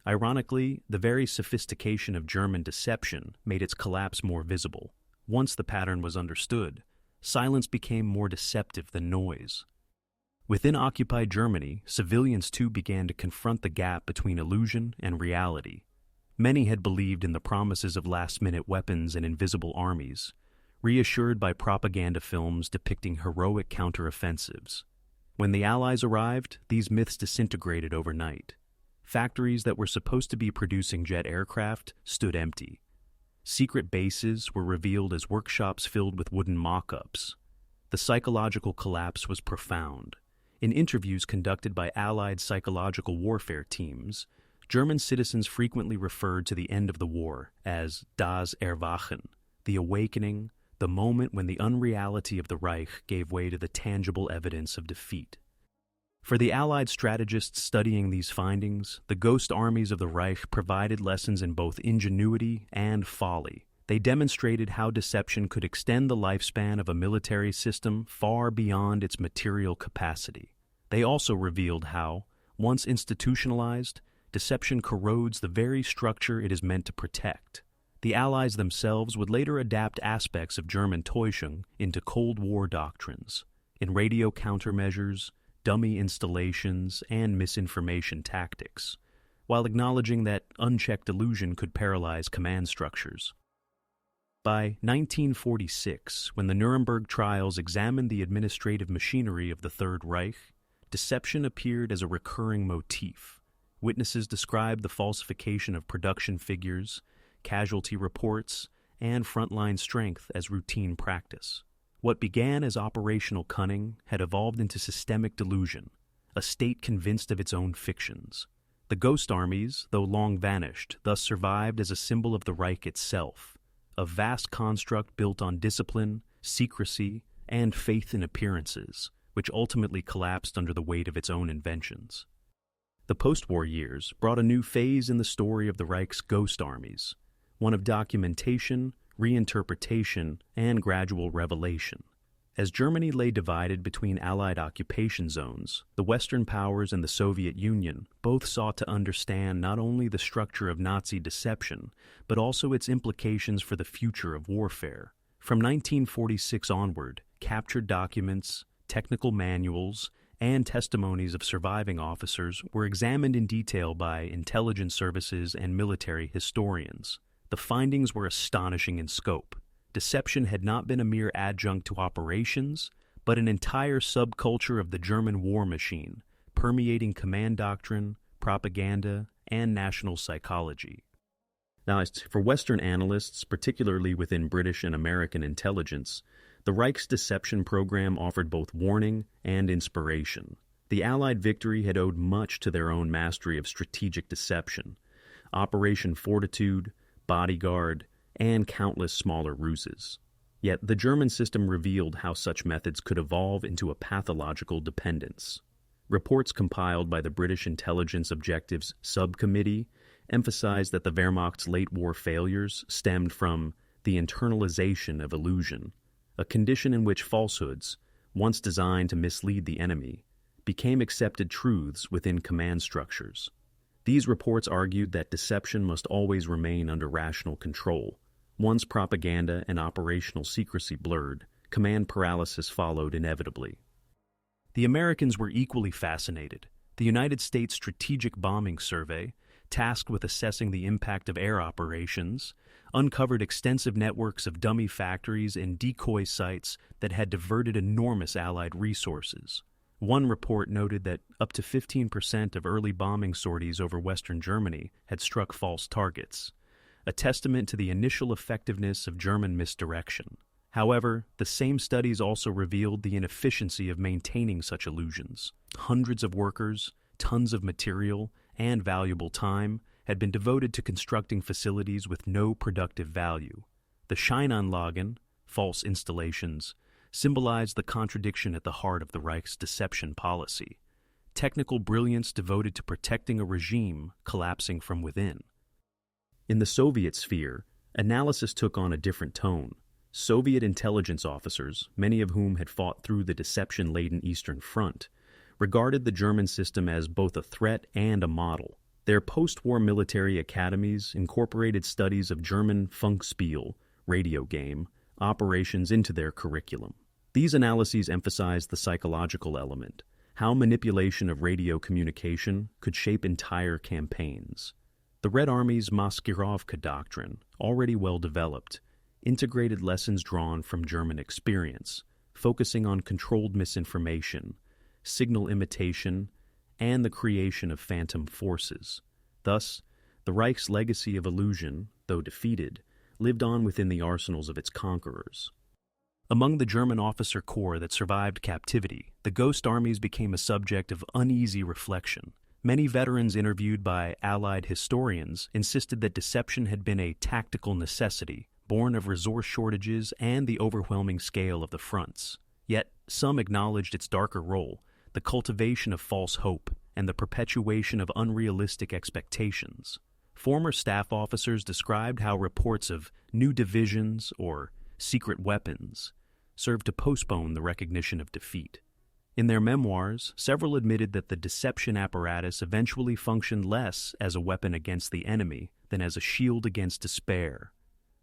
Ironically, the very sophistication of German deception made its collapse more visible. Once the pattern was understood, silence became more deceptive than noise. Within occupied Germany, civilians too began to confront the gap between illusion and reality. Many had believed in the promises of last-minute weapons and invisible armies, reassured by propaganda films depicting heroic counteroffensives. When the Allies arrived, these myths disintegrated overnight. Factories that were supposed to be producing jet aircraft stood empty. Secret bases were revealed as workshops filled with wooden mock-ups. The psychological collapse was profound. In interviews conducted by Allied psychological warfare teams, German citizens frequently referred to the end of the war as das Erwachen, the awakening, the moment when the unreality of the Reich gave way to the tangible evidence of defeat. For the Allied strategists studying these findings, the ghost armies of the Reich provided lessons in both ingenuity and folly. They demonstrated how deception could extend the lifespan of a military system far beyond its material capacity. They also revealed how, once institutionalized, deception corrodes the very structure it is meant to protect. The Allies themselves would later adapt aspects of German Täuschung into Cold War doctrines, in radio countermeasures, dummy installations, and misinformation tactics, while acknowledging that unchecked illusion could paralyze command structures. By 1946, when the Nuremberg trials examined the administrative machinery of the Third Reich, deception appeared as a recurring motif. Witnesses described the falsification of production figures, casualty reports, and frontline strength as routine practice. What began as operational cunning had evolved into systemic delusion, a state convinced of its own fictions. The ghost armies, though long vanished, thus survived as a symbol of the Reich itself, a vast construct built on discipline, secrecy, and faith in appearances, which ultimately collapsed under the weight of its own inventions. The post-war years brought a new phase in the story of the Reich's ghost armies, one of documentation, reinterpretation, and gradual revelation. As Germany lay divided between Allied occupation zones, the Western powers and the Soviet Union both sought to understand not only the structure of Nazi deception, but also its implications for the future of warfare. From 1946 onward, captured documents, technical manuals, and testimonies of surviving officers were examined in detail by intelligence services and military historians. The findings were astonishing in scope. Deception had not been a mere adjunct to operations, but an entire subculture of the German war machine, permeating command doctrine, propaganda, and national psychology. Now, as for Western analysts, particularly within British and American intelligence, the Reich's deception program offered both warning and inspiration. The Allied victory had owed much to their own mastery of strategic deception. Operation Fortitude, Bodyguard, and countless smaller ruses. Yet the German system revealed how such methods could evolve into a pathological dependence. Reports compiled by the British Intelligence Objectives Subcommittee emphasized that the Wehrmacht's late war failures stemmed from the internalization of illusion, a condition in which falsehoods, once designed to mislead the enemy, became accepted truths within command structures. These reports argued that deception must always remain under rational control. Once propaganda and operational secrecy blurred, command paralysis followed inevitably. The Americans were equally fascinated. The United States Strategic Bombing Survey, tasked with assessing the impact of air operations, uncovered extensive networks of dummy factories and decoy sites that had diverted enormous Allied resources. One report noted that up to 15% of early bombing sorties over Western Germany had struck false targets, a testament to the initial effectiveness of German misdirection. However, the same studies also revealed the inefficiency of maintaining such illusions. Hundreds of workers, tons of material, and valuable time had been devoted to constructing facilities with no productive value. The Scheinanlagen, false installations, symbolized the contradiction at the heart of the Reich's deception policy. Technical brilliance devoted to protecting a regime collapsing from within. In the Soviet sphere, analysis took on a different tone. Soviet intelligence officers, many of whom had fought through the deception-laden Eastern Front, regarded the German system as both a threat and a model. Their post-war military academies incorporated studies of German Funkspiel, radio game, operations into their curriculum. These analyses emphasized the psychological element, how manipulation of radio communication could shape entire campaigns. The Red Army's Maskirovka doctrine, already well developed, integrated lessons drawn from German experience, focusing on controlled misinformation, signal imitation, and the creation of phantom forces. Thus, the Reich's legacy of illusion, though defeated, lived on within the arsenals of its conquerors. Among the German officer corps that survived captivity, the ghost armies became a subject of uneasy reflection. Many veterans interviewed by Allied historians insisted that deception had been a tactical necessity, born of resource shortages and the overwhelming scale of the fronts. Yet, some acknowledged its darker role, the cultivation of false hope and the perpetuation of unrealistic expectations. Former staff officers described how reports of new divisions or secret weapons served to postpone the recognition of defeat. In their memoirs, several admitted that the deception apparatus eventually functioned less as a weapon against the enemy than as a shield against despair.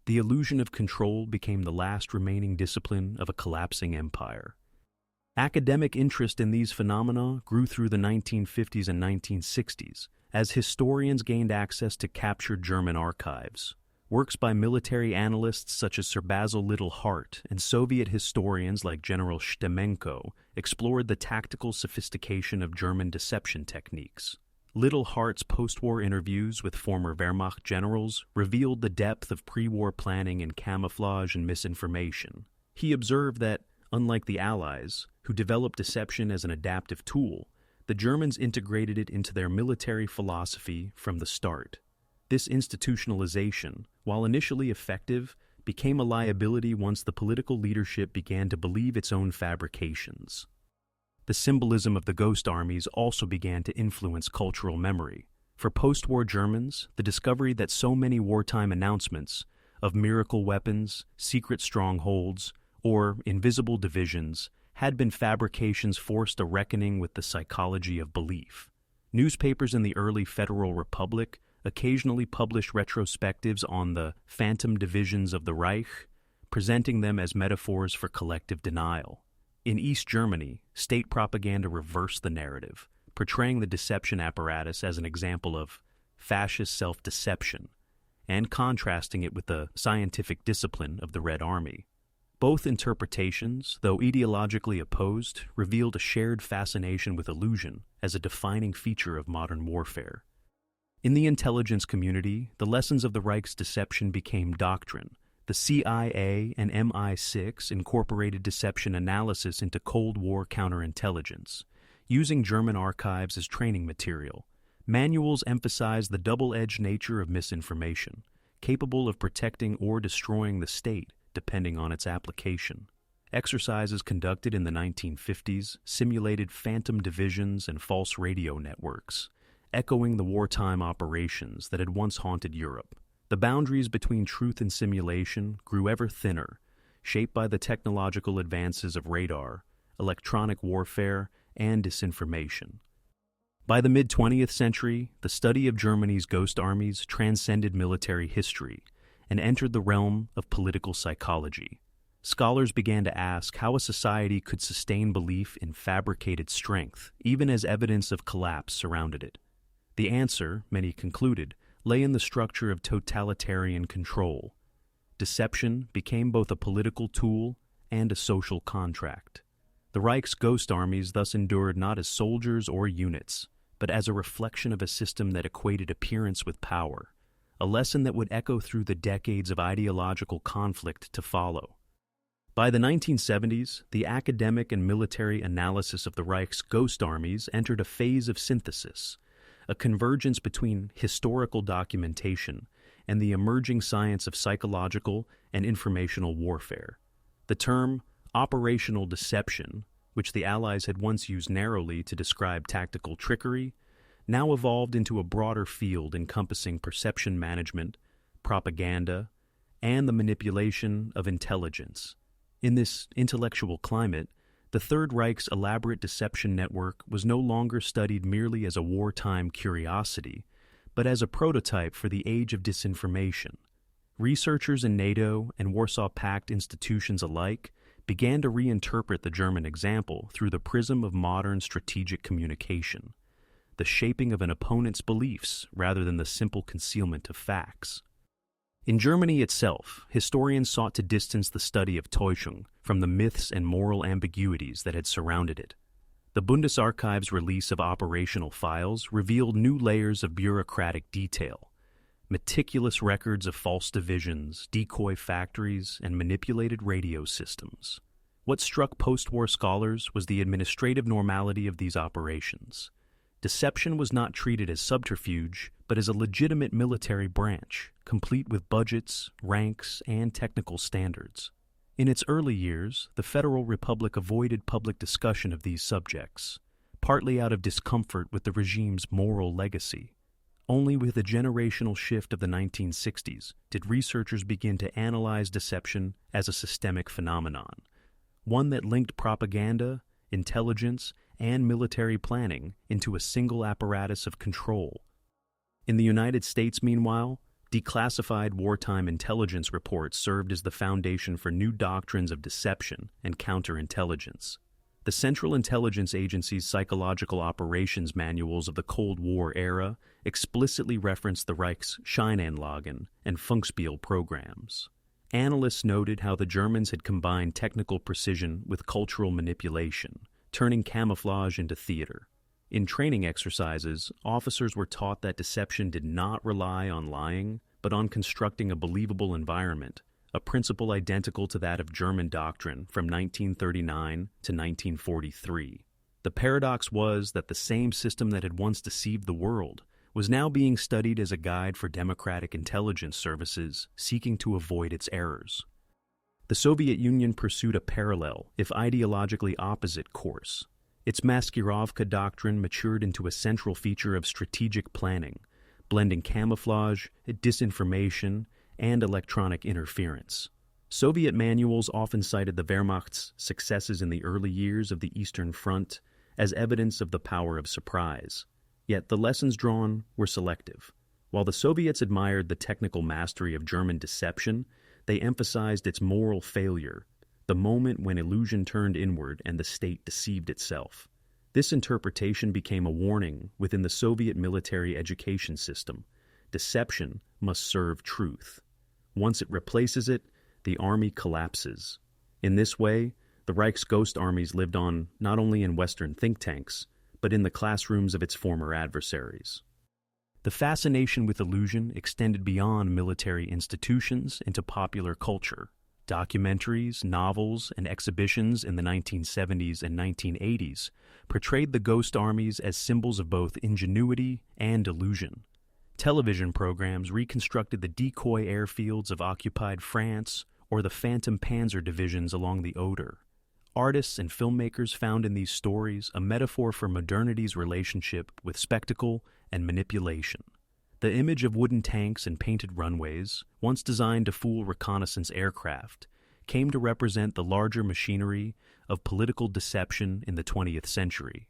The illusion of control became the last remaining discipline of a collapsing empire. Academic interest in these phenomena grew through the 1950s and 1960s as historians gained access to captured German archives. Works by military analysts such as Sir Basil Liddell Hart and Soviet historians like General Stemenko explored the tactical sophistication of German deception techniques. Liddell Hart's post-war interviews with former Wehrmacht generals revealed the depth of pre-war planning in camouflage and misinformation. He observed that, unlike the Allies, who developed deception as an adaptive tool, the Germans integrated it into their military philosophy from the start. This institutionalization, while initially effective, became a liability once the political leadership began to believe its own fabrications. The symbolism of the ghost armies also began to influence cultural memory. For post-war Germans, the discovery that so many wartime announcements of miracle weapons, secret strongholds, or invisible divisions had been fabrications forced a reckoning with the psychology of belief. Newspapers in the early Federal Republic occasionally published retrospectives on the phantom divisions of the Reich, presenting them as metaphors for collective denial. In East Germany, state propaganda reversed the narrative, portraying the deception apparatus as an example of fascist self-deception, and contrasting it with the scientific discipline of the Red Army. Both interpretations, though ideologically opposed, revealed a shared fascination with illusion as a defining feature of modern warfare. In the intelligence community, the lessons of the Reich's deception became doctrine. The CIA and MI6 incorporated deception analysis into Cold War counterintelligence, using German archives as training material. Manuals emphasized the double-edged nature of misinformation, capable of protecting or destroying the state depending on its application. Exercises conducted in the 1950s simulated phantom divisions and false radio networks, echoing the wartime operations that had once haunted Europe. The boundaries between truth and simulation grew ever thinner, shaped by the technological advances of radar, electronic warfare, and disinformation. By the mid-20th century, the study of Germany's ghost armies transcended military history and entered the realm of political psychology. Scholars began to ask how a society could sustain belief in fabricated strength, even as evidence of collapse surrounded it. The answer, many concluded, lay in the structure of totalitarian control. Deception became both a political tool and a social contract. The Reich's ghost armies thus endured not as soldiers or units, but as a reflection of a system that equated appearance with power, a lesson that would echo through the decades of ideological conflict to follow. By the 1970s, the academic and military analysis of the Reich's ghost armies entered a phase of synthesis, a convergence between historical documentation and the emerging science of psychological and informational warfare. The term operational deception, which the Allies had once used narrowly to describe tactical trickery, now evolved into a broader field encompassing perception management, propaganda, and the manipulation of intelligence. In this intellectual climate, the Third Reich's elaborate deception network was no longer studied merely as a wartime curiosity, but as a prototype for the age of disinformation. Researchers in NATO and Warsaw Pact institutions alike began to reinterpret the German example through the prism of modern strategic communication, the shaping of an opponent's beliefs rather than the simple concealment of facts. In Germany itself, historians sought to distance the study of Täuschung from the myths and moral ambiguities that had surrounded it. The Bundesarchive's release of operational files revealed new layers of bureaucratic detail, meticulous records of false divisions, decoy factories, and manipulated radio systems. What struck post-war scholars was the administrative normality of these operations. Deception was not treated as subterfuge, but as a legitimate military branch, complete with budgets, ranks, and technical standards. In its early years, the Federal Republic avoided public discussion of these subjects, partly out of discomfort with the regime's moral legacy. Only with the generational shift of the 1960s did researchers begin to analyze deception as a systemic phenomenon, one that linked propaganda, intelligence, and military planning into a single apparatus of control. In the United States, meanwhile, declassified wartime intelligence reports served as the foundation for new doctrines of deception and counterintelligence. The Central Intelligence Agency's psychological operations manuals of the Cold War era explicitly referenced the Reich's Scheinanlagen and Funkspiel programs. Analysts noted how the Germans had combined technical precision with cultural manipulation, turning camouflage into theater. In training exercises, officers were taught that deception did not rely on lying, but on constructing a believable environment, a principle identical to that of German doctrine from 1939 to 1943. The paradox was that the same system that had once deceived the world was now being studied as a guide for democratic intelligence services seeking to avoid its errors. The Soviet Union pursued a parallel, if ideologically opposite, course. Its Maskirovka doctrine matured into a central feature of strategic planning, blending camouflage, disinformation, and electronic interference. Soviet manuals often cited the Wehrmacht's successes in the early years of the Eastern Front as evidence of the power of surprise. Yet the lessons drawn were selective. While the Soviets admired the technical mastery of German deception, they emphasized its moral failure, the moment when illusion turned inward and the state deceived itself. This interpretation became a warning within the Soviet military education system. Deception must serve truth. Once it replaces it, the army collapses. In this way, the Reich's ghost armies lived on not only in Western think tanks, but in the classrooms of its former adversaries. The fascination with illusion extended beyond military institutions into popular culture. Documentaries, novels, and exhibitions in the 1970s and 1980s portrayed the ghost armies as symbols of both ingenuity and illusion. Television programs reconstructed the decoy airfields of occupied France or the Phantom Panzer divisions along the Oder. Artists and filmmakers found in these stories a metaphor for modernity's relationship with spectacle and manipulation. The image of wooden tanks and painted runways, once designed to fool reconnaissance aircraft, came to represent the larger machinery of political deception in the 20th century.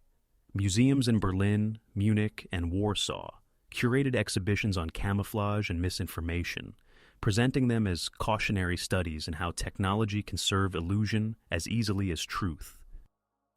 Museums in Berlin, Munich, and Warsaw curated exhibitions on camouflage and misinformation, presenting them as cautionary studies in how technology can serve illusion as easily as truth.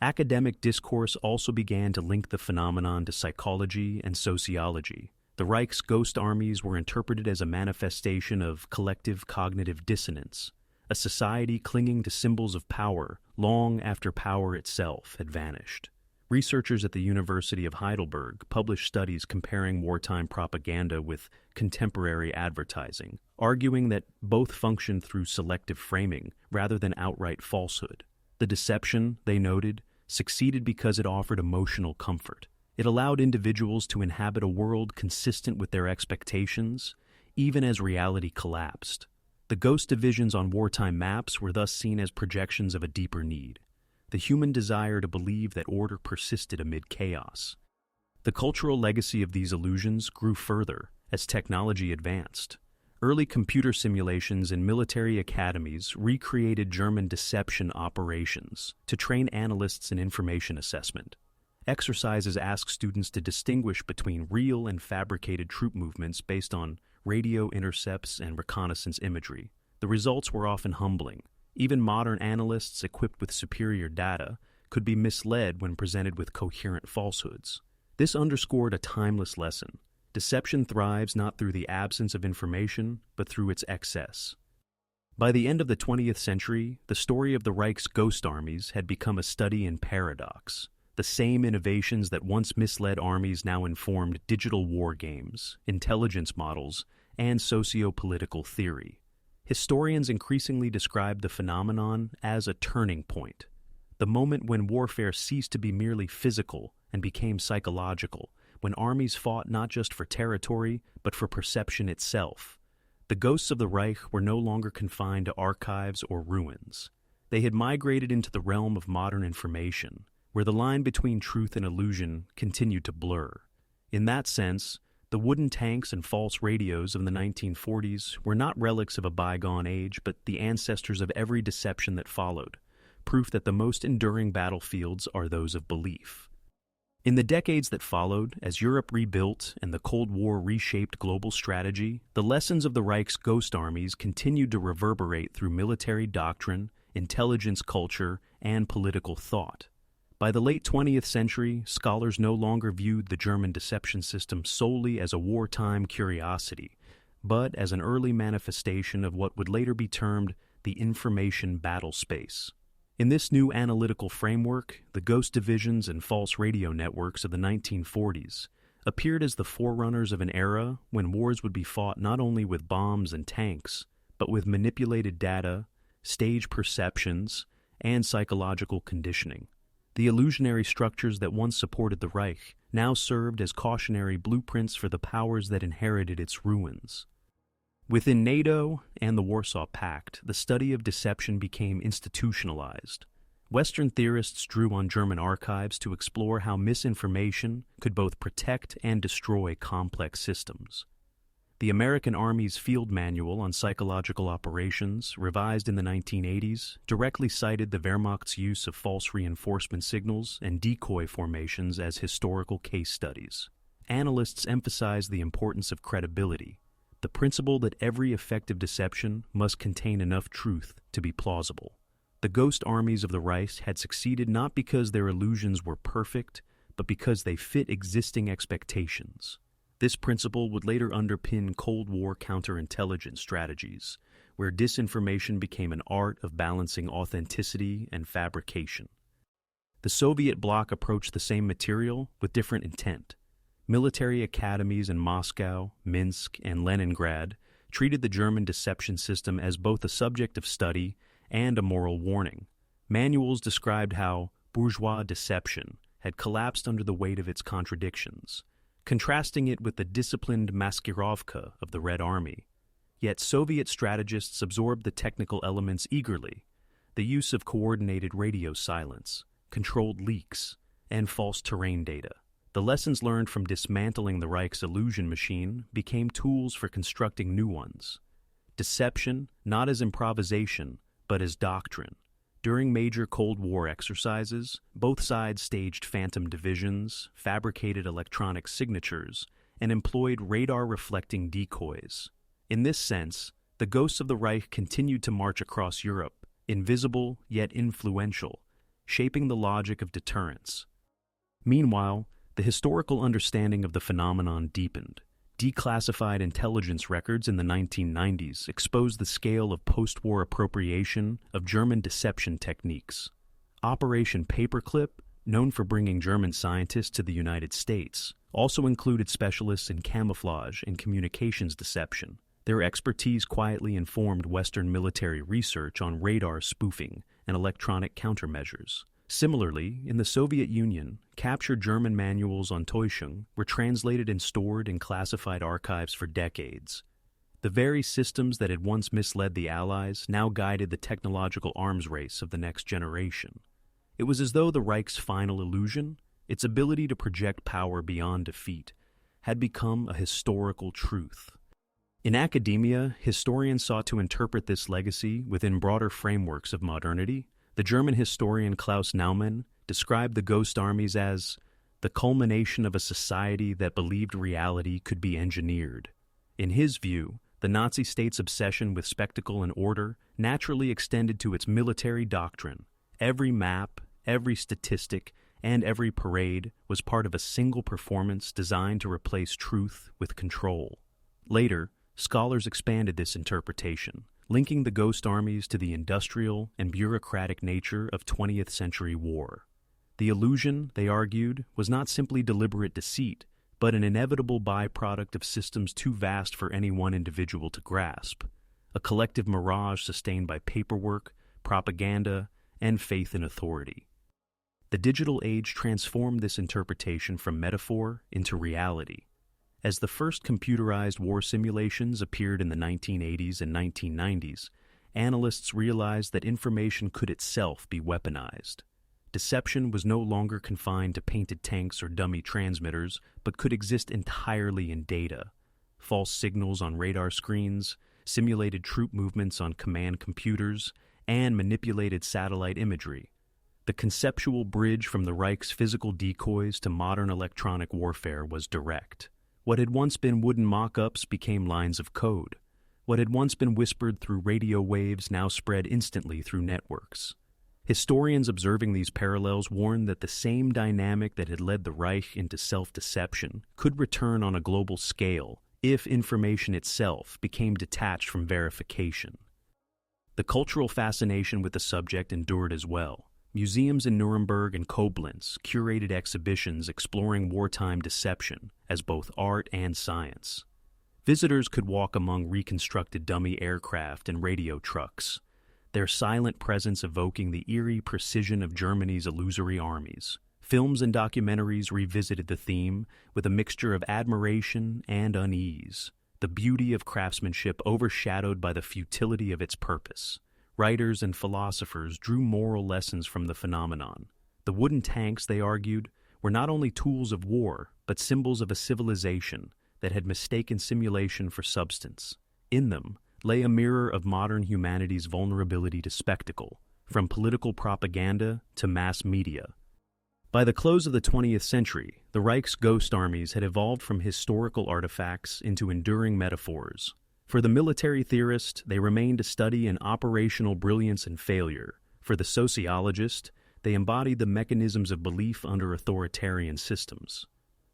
Academic discourse also began to link the phenomenon to psychology and sociology. The Reich's ghost armies were interpreted as a manifestation of collective cognitive dissonance, a society clinging to symbols of power long after power itself had vanished. Researchers at the University of Heidelberg published studies comparing wartime propaganda with contemporary advertising, arguing that both functioned through selective framing rather than outright falsehood. The deception, they noted, succeeded because it offered emotional comfort. It allowed individuals to inhabit a world consistent with their expectations, even as reality collapsed. The ghost divisions on wartime maps were thus seen as projections of a deeper need, the human desire to believe that order persisted amid chaos. The cultural legacy of these illusions grew further as technology advanced. Early computer simulations in military academies recreated German deception operations to train analysts in information assessment. Exercises ask students to distinguish between real and fabricated troop movements based on radio intercepts and reconnaissance imagery. The results were often humbling. Even modern analysts equipped with superior data could be misled when presented with coherent falsehoods. This underscored a timeless lesson. Deception thrives not through the absence of information, but through its excess. By the end of the 20th century, the story of the Reich's ghost armies had become a study in paradox. The same innovations that once misled armies now informed digital war games, intelligence models, and socio-political theory. Historians increasingly describe the phenomenon as a turning point, the moment when warfare ceased to be merely physical and became psychological, when armies fought not just for territory, but for perception itself. The ghosts of the Reich were no longer confined to archives or ruins. They had migrated into the realm of modern information, where the line between truth and illusion continued to blur. In that sense, the wooden tanks and false radios of the 1940s were not relics of a bygone age, but the ancestors of every deception that followed, proof that the most enduring battlefields are those of belief. In the decades that followed, as Europe rebuilt and the Cold War reshaped global strategy, the lessons of the Reich's ghost armies continued to reverberate through military doctrine, intelligence culture, and political thought. By the late 20th century, scholars no longer viewed the German deception system solely as a wartime curiosity, but as an early manifestation of what would later be termed the information battle space. In this new analytical framework, the ghost divisions and false radio networks of the 1940s appeared as the forerunners of an era when wars would be fought not only with bombs and tanks, but with manipulated data, stage perceptions, and psychological conditioning. The illusionary structures that once supported the Reich now served as cautionary blueprints for the powers that inherited its ruins. Within NATO and the Warsaw Pact, the study of deception became institutionalized. Western theorists drew on German archives to explore how misinformation could both protect and destroy complex systems. The American Army's Field Manual on Psychological Operations, revised in the 1980s, directly cited the Wehrmacht's use of false reinforcement signals and decoy formations as historical case studies. Analysts emphasize the importance of credibility, the principle that every effective deception must contain enough truth to be plausible. The ghost armies of the Reich had succeeded not because their illusions were perfect, but because they fit existing expectations. This principle would later underpin Cold War counterintelligence strategies, where disinformation became an art of balancing authenticity and fabrication. The Soviet bloc approached the same material with different intent. Military academies in Moscow, Minsk, and Leningrad treated the German deception system as both a subject of study and a moral warning. Manuals described how bourgeois deception had collapsed under the weight of its contradictions, contrasting it with the disciplined maskirovka of the Red Army. Yet Soviet strategists absorbed the technical elements eagerly: the use of coordinated radio silence, controlled leaks, and false terrain data. The lessons learned from dismantling the Reich's illusion machine became tools for constructing new ones. Deception, not as improvisation, but as doctrine. During major Cold War exercises, both sides staged phantom divisions, fabricated electronic signatures, and employed radar-reflecting decoys. In this sense, the ghosts of the Reich continued to march across Europe, invisible yet influential, shaping the logic of deterrence. Meanwhile, the historical understanding of the phenomenon deepened. Declassified intelligence records in the 1990s exposed the scale of post-war appropriation of German deception techniques. Operation Paperclip, known for bringing German scientists to the United States, also included specialists in camouflage and communications deception. Their expertise quietly informed Western military research on radar spoofing and electronic countermeasures. Similarly, in the Soviet Union, captured German manuals on Täuschung were translated and stored in classified archives for decades. The very systems that had once misled the Allies now guided the technological arms race of the next generation. It was as though the Reich's final illusion, its ability to project power beyond defeat, had become a historical truth. In academia, historians sought to interpret this legacy within broader frameworks of modernity. The German historian Klaus Naumann described the ghost armies as the culmination of a society that believed reality could be engineered. In his view, the Nazi state's obsession with spectacle and order naturally extended to its military doctrine. Every map, every statistic, and every parade was part of a single performance designed to replace truth with control. Later, scholars expanded this interpretation, linking the ghost armies to the industrial and bureaucratic nature of 20th century war. The illusion, they argued, was not simply deliberate deceit, but an inevitable byproduct of systems too vast for any one individual to grasp, a collective mirage sustained by paperwork, propaganda, and faith in authority. The digital age transformed this interpretation from metaphor into reality. As the first computerized war simulations appeared in the 1980s and 1990s, analysts realized that information could itself be weaponized. Deception was no longer confined to painted tanks or dummy transmitters, but could exist entirely in data. False signals on radar screens, simulated troop movements on command computers, and manipulated satellite imagery. The conceptual bridge from the Reich's physical decoys to modern electronic warfare was direct. What had once been wooden mock-ups became lines of code. What had once been whispered through radio waves now spread instantly through networks. Historians observing these parallels warned that the same dynamic that had led the Reich into self-deception could return on a global scale if information itself became detached from verification. The cultural fascination with the subject endured as well. Museums in Nuremberg and Koblenz curated exhibitions exploring wartime deception as both art and science. Visitors could walk among reconstructed dummy aircraft and radio trucks, their silent presence evoking the eerie precision of Germany's illusory armies. Films and documentaries revisited the theme with a mixture of admiration and unease, the beauty of craftsmanship overshadowed by the futility of its purpose. writers and philosophers drew moral lessons from the phenomenon. The wooden tanks, they argued, were not only tools of war, but symbols of a civilization that had mistaken simulation for substance. In them lay a mirror of modern humanity's vulnerability to spectacle, from political propaganda to mass media. By the close of the 20th century, the Reich's ghost armies had evolved from historical artifacts into enduring metaphors. For the military theorist, they remained a study in operational brilliance and failure. For the sociologist, they embodied the mechanisms of belief under authoritarian systems.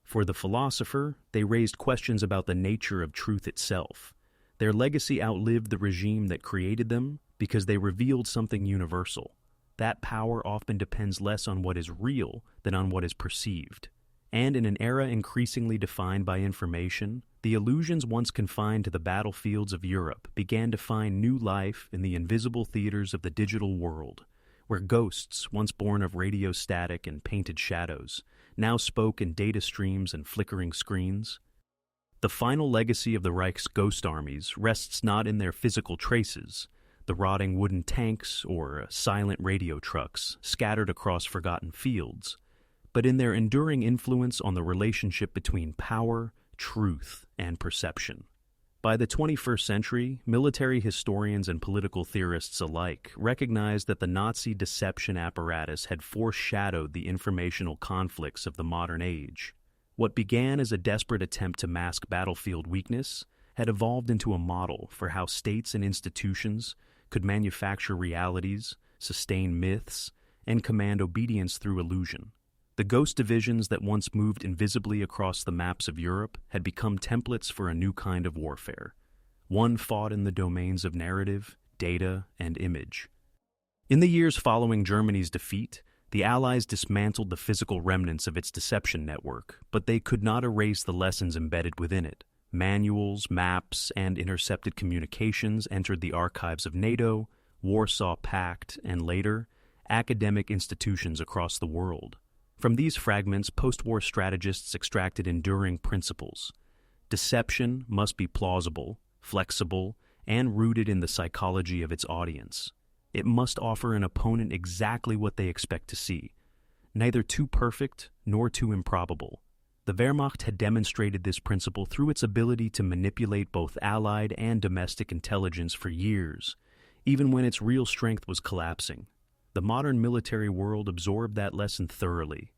For the philosopher, they raised questions about the nature of truth itself. Their legacy outlived the regime that created them because they revealed something universal. That power often depends less on what is real than on what is perceived. And in an era increasingly defined by information, the illusions once confined to the battlefields of Europe began to find new life in the invisible theaters of the digital world, where ghosts, once born of radio static and painted shadows, now spoke in data streams and flickering screens. The final legacy of the Reich's ghost armies rests not in their physical traces, the rotting wooden tanks or silent radio trucks scattered across forgotten fields, but in their enduring influence on the relationship between power, truth, and perception. By the 21st century, military historians and political theorists alike recognized that the Nazi deception apparatus had foreshadowed the informational conflicts of the modern age. What began as a desperate attempt to mask battlefield weakness had evolved into a model for how states and institutions could manufacture realities, sustain myths, and command obedience through illusion. The ghost divisions that once moved invisibly across the maps of Europe had become templates for a new kind of warfare, one fought in the domains of narrative, data, and image. In the years following Germany's defeat, the Allies dismantled the physical remnants of its deception network, but they could not erase the lessons embedded within it. Manuals, maps, and intercepted communications entered the archives of NATO, Warsaw Pact, and later, academic institutions across the world. From these fragments, post-war strategists extracted enduring principles. Deception must be plausible, flexible, and rooted in the psychology of its audience. It must offer an opponent exactly what they expect to see, neither too perfect nor too improbable. The Wehrmacht had demonstrated this principle through its ability to manipulate both Allied and domestic intelligence for years, even when its real strength was collapsing. The modern military world absorbed that lesson thoroughly,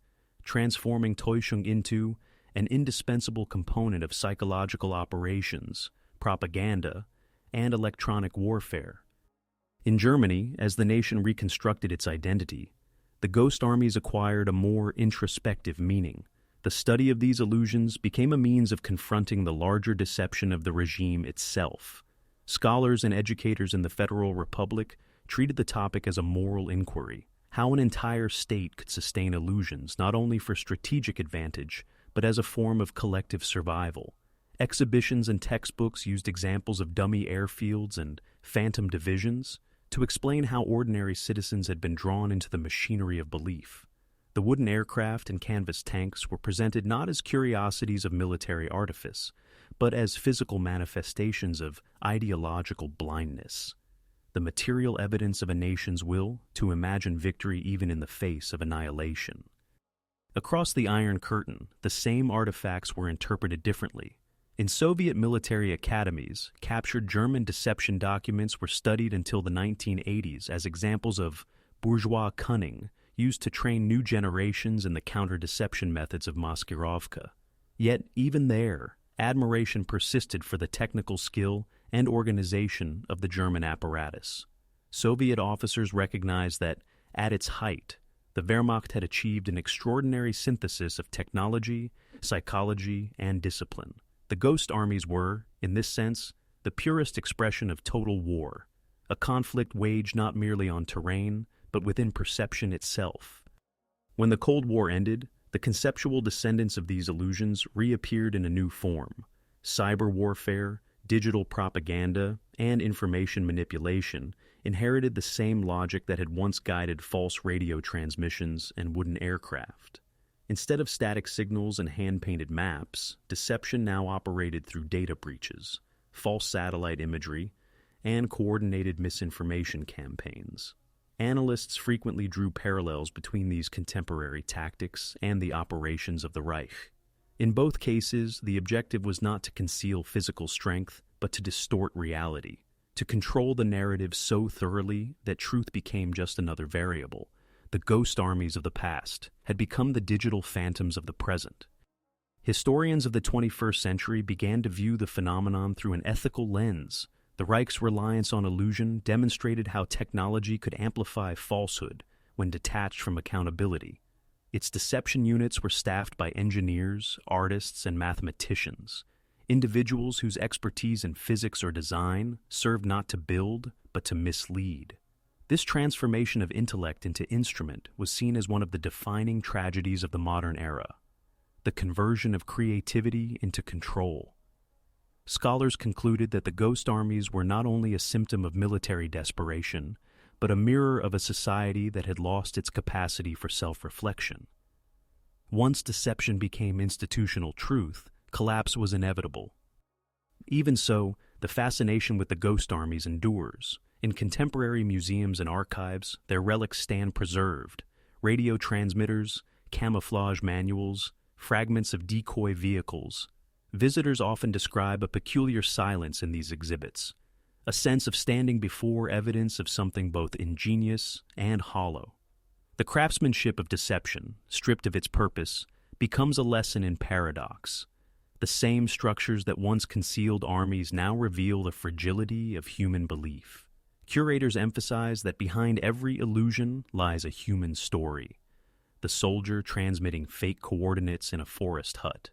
transforming Täuschung into an indispensable component of psychological operations, propaganda, and electronic warfare. In Germany, as the nation reconstructed its identity, the ghost armies acquired a more introspective meaning. The study of these illusions became a means of confronting the larger deception of the regime itself. Scholars and educators in the Federal Republic treated the topic as a moral inquiry, how an entire state could sustain illusions not only for strategic advantage, but as a form of collective survival. Exhibitions and textbooks used examples of dummy airfields and phantom divisions to explain how ordinary citizens had been drawn into the machinery of belief. The wooden aircraft and canvas tanks were presented not as curiosities of military artifice, but as physical manifestations of ideological blindness, the material evidence of a nation's will to imagine victory even in the face of annihilation. Across the Iron Curtain, the same artifacts were interpreted differently. In Soviet military academies, captured German deception documents were studied until the 1980s as examples of bourgeois cunning used to train new generations in the counter-deception methods of Maskirovka. Yet, even there, admiration persisted for the technical skill and organization of the German apparatus. Soviet officers recognized that, at its height, the Wehrmacht had achieved an extraordinary synthesis of technology, psychology, and discipline. The ghost armies were, in this sense, the purest expression of total war, a conflict waged not merely on terrain, but within perception itself. When the Cold War ended, the conceptual descendants of these illusions reappeared in a new form. Cyber warfare, digital propaganda, and information manipulation inherited the same logic that had once guided false radio transmissions and wooden aircraft. Instead of static signals and hand-painted maps, deception now operated through data breaches, false satellite imagery, and coordinated misinformation campaigns. Analysts frequently drew parallels between these contemporary tactics and the operations of the Reich. In both cases, the objective was not to conceal physical strength, but to distort reality, to control the narrative so thoroughly that truth became just another variable. The ghost armies of the past had become the digital phantoms of the present. Historians of the 21st century began to view the phenomenon through an ethical lens. The Reich's reliance on illusion demonstrated how technology could amplify falsehood when detached from accountability. Its deception units were staffed by engineers, artists, and mathematicians, individuals whose expertise in physics or design served not to build, but to mislead. This transformation of intellect into instrument was seen as one of the defining tragedies of the modern era, the conversion of creativity into control. Scholars concluded that the ghost armies were not only a symptom of military desperation, but a mirror of a society that had lost its capacity for self-reflection. Once deception became institutional truth, collapse was inevitable. Even so, the fascination with the ghost armies endures. In contemporary museums and archives, their relics stand preserved: radio transmitters, camouflage manuals, fragments of decoy vehicles. Visitors often describe a peculiar silence in these exhibits, a sense of standing before evidence of something both ingenious and hollow. The craftsmanship of deception, stripped of its purpose, becomes a lesson in paradox. The same structures that once concealed armies now reveal the fragility of human belief. Curators emphasize that behind every illusion lies a human story. The soldier transmitting fake coordinates in a forest hut,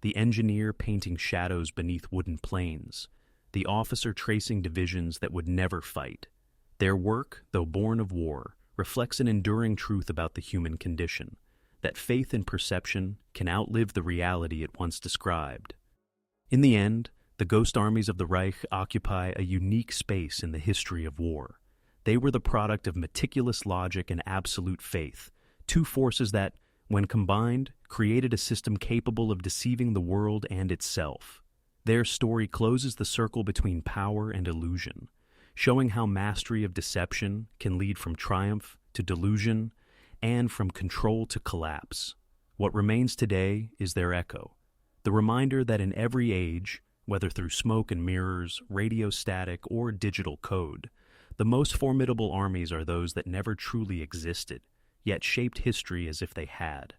the engineer painting shadows beneath wooden planes, the officer tracing divisions that would never fight. Their work, though born of war, reflects an enduring truth about the human condition, that faith in perception can outlive the reality it once described. In the end, the ghost armies of the Reich occupy a unique space in the history of war. They were the product of meticulous logic and absolute faith, two forces that, when combined, created a system capable of deceiving the world and itself. Their story closes the circle between power and illusion, showing how mastery of deception can lead from triumph to delusion and from control to collapse. What remains today is their echo, the reminder that in every age, whether through smoke and mirrors, radio static, or digital code, the most formidable armies are those that never truly existed, yet shaped history as if they had.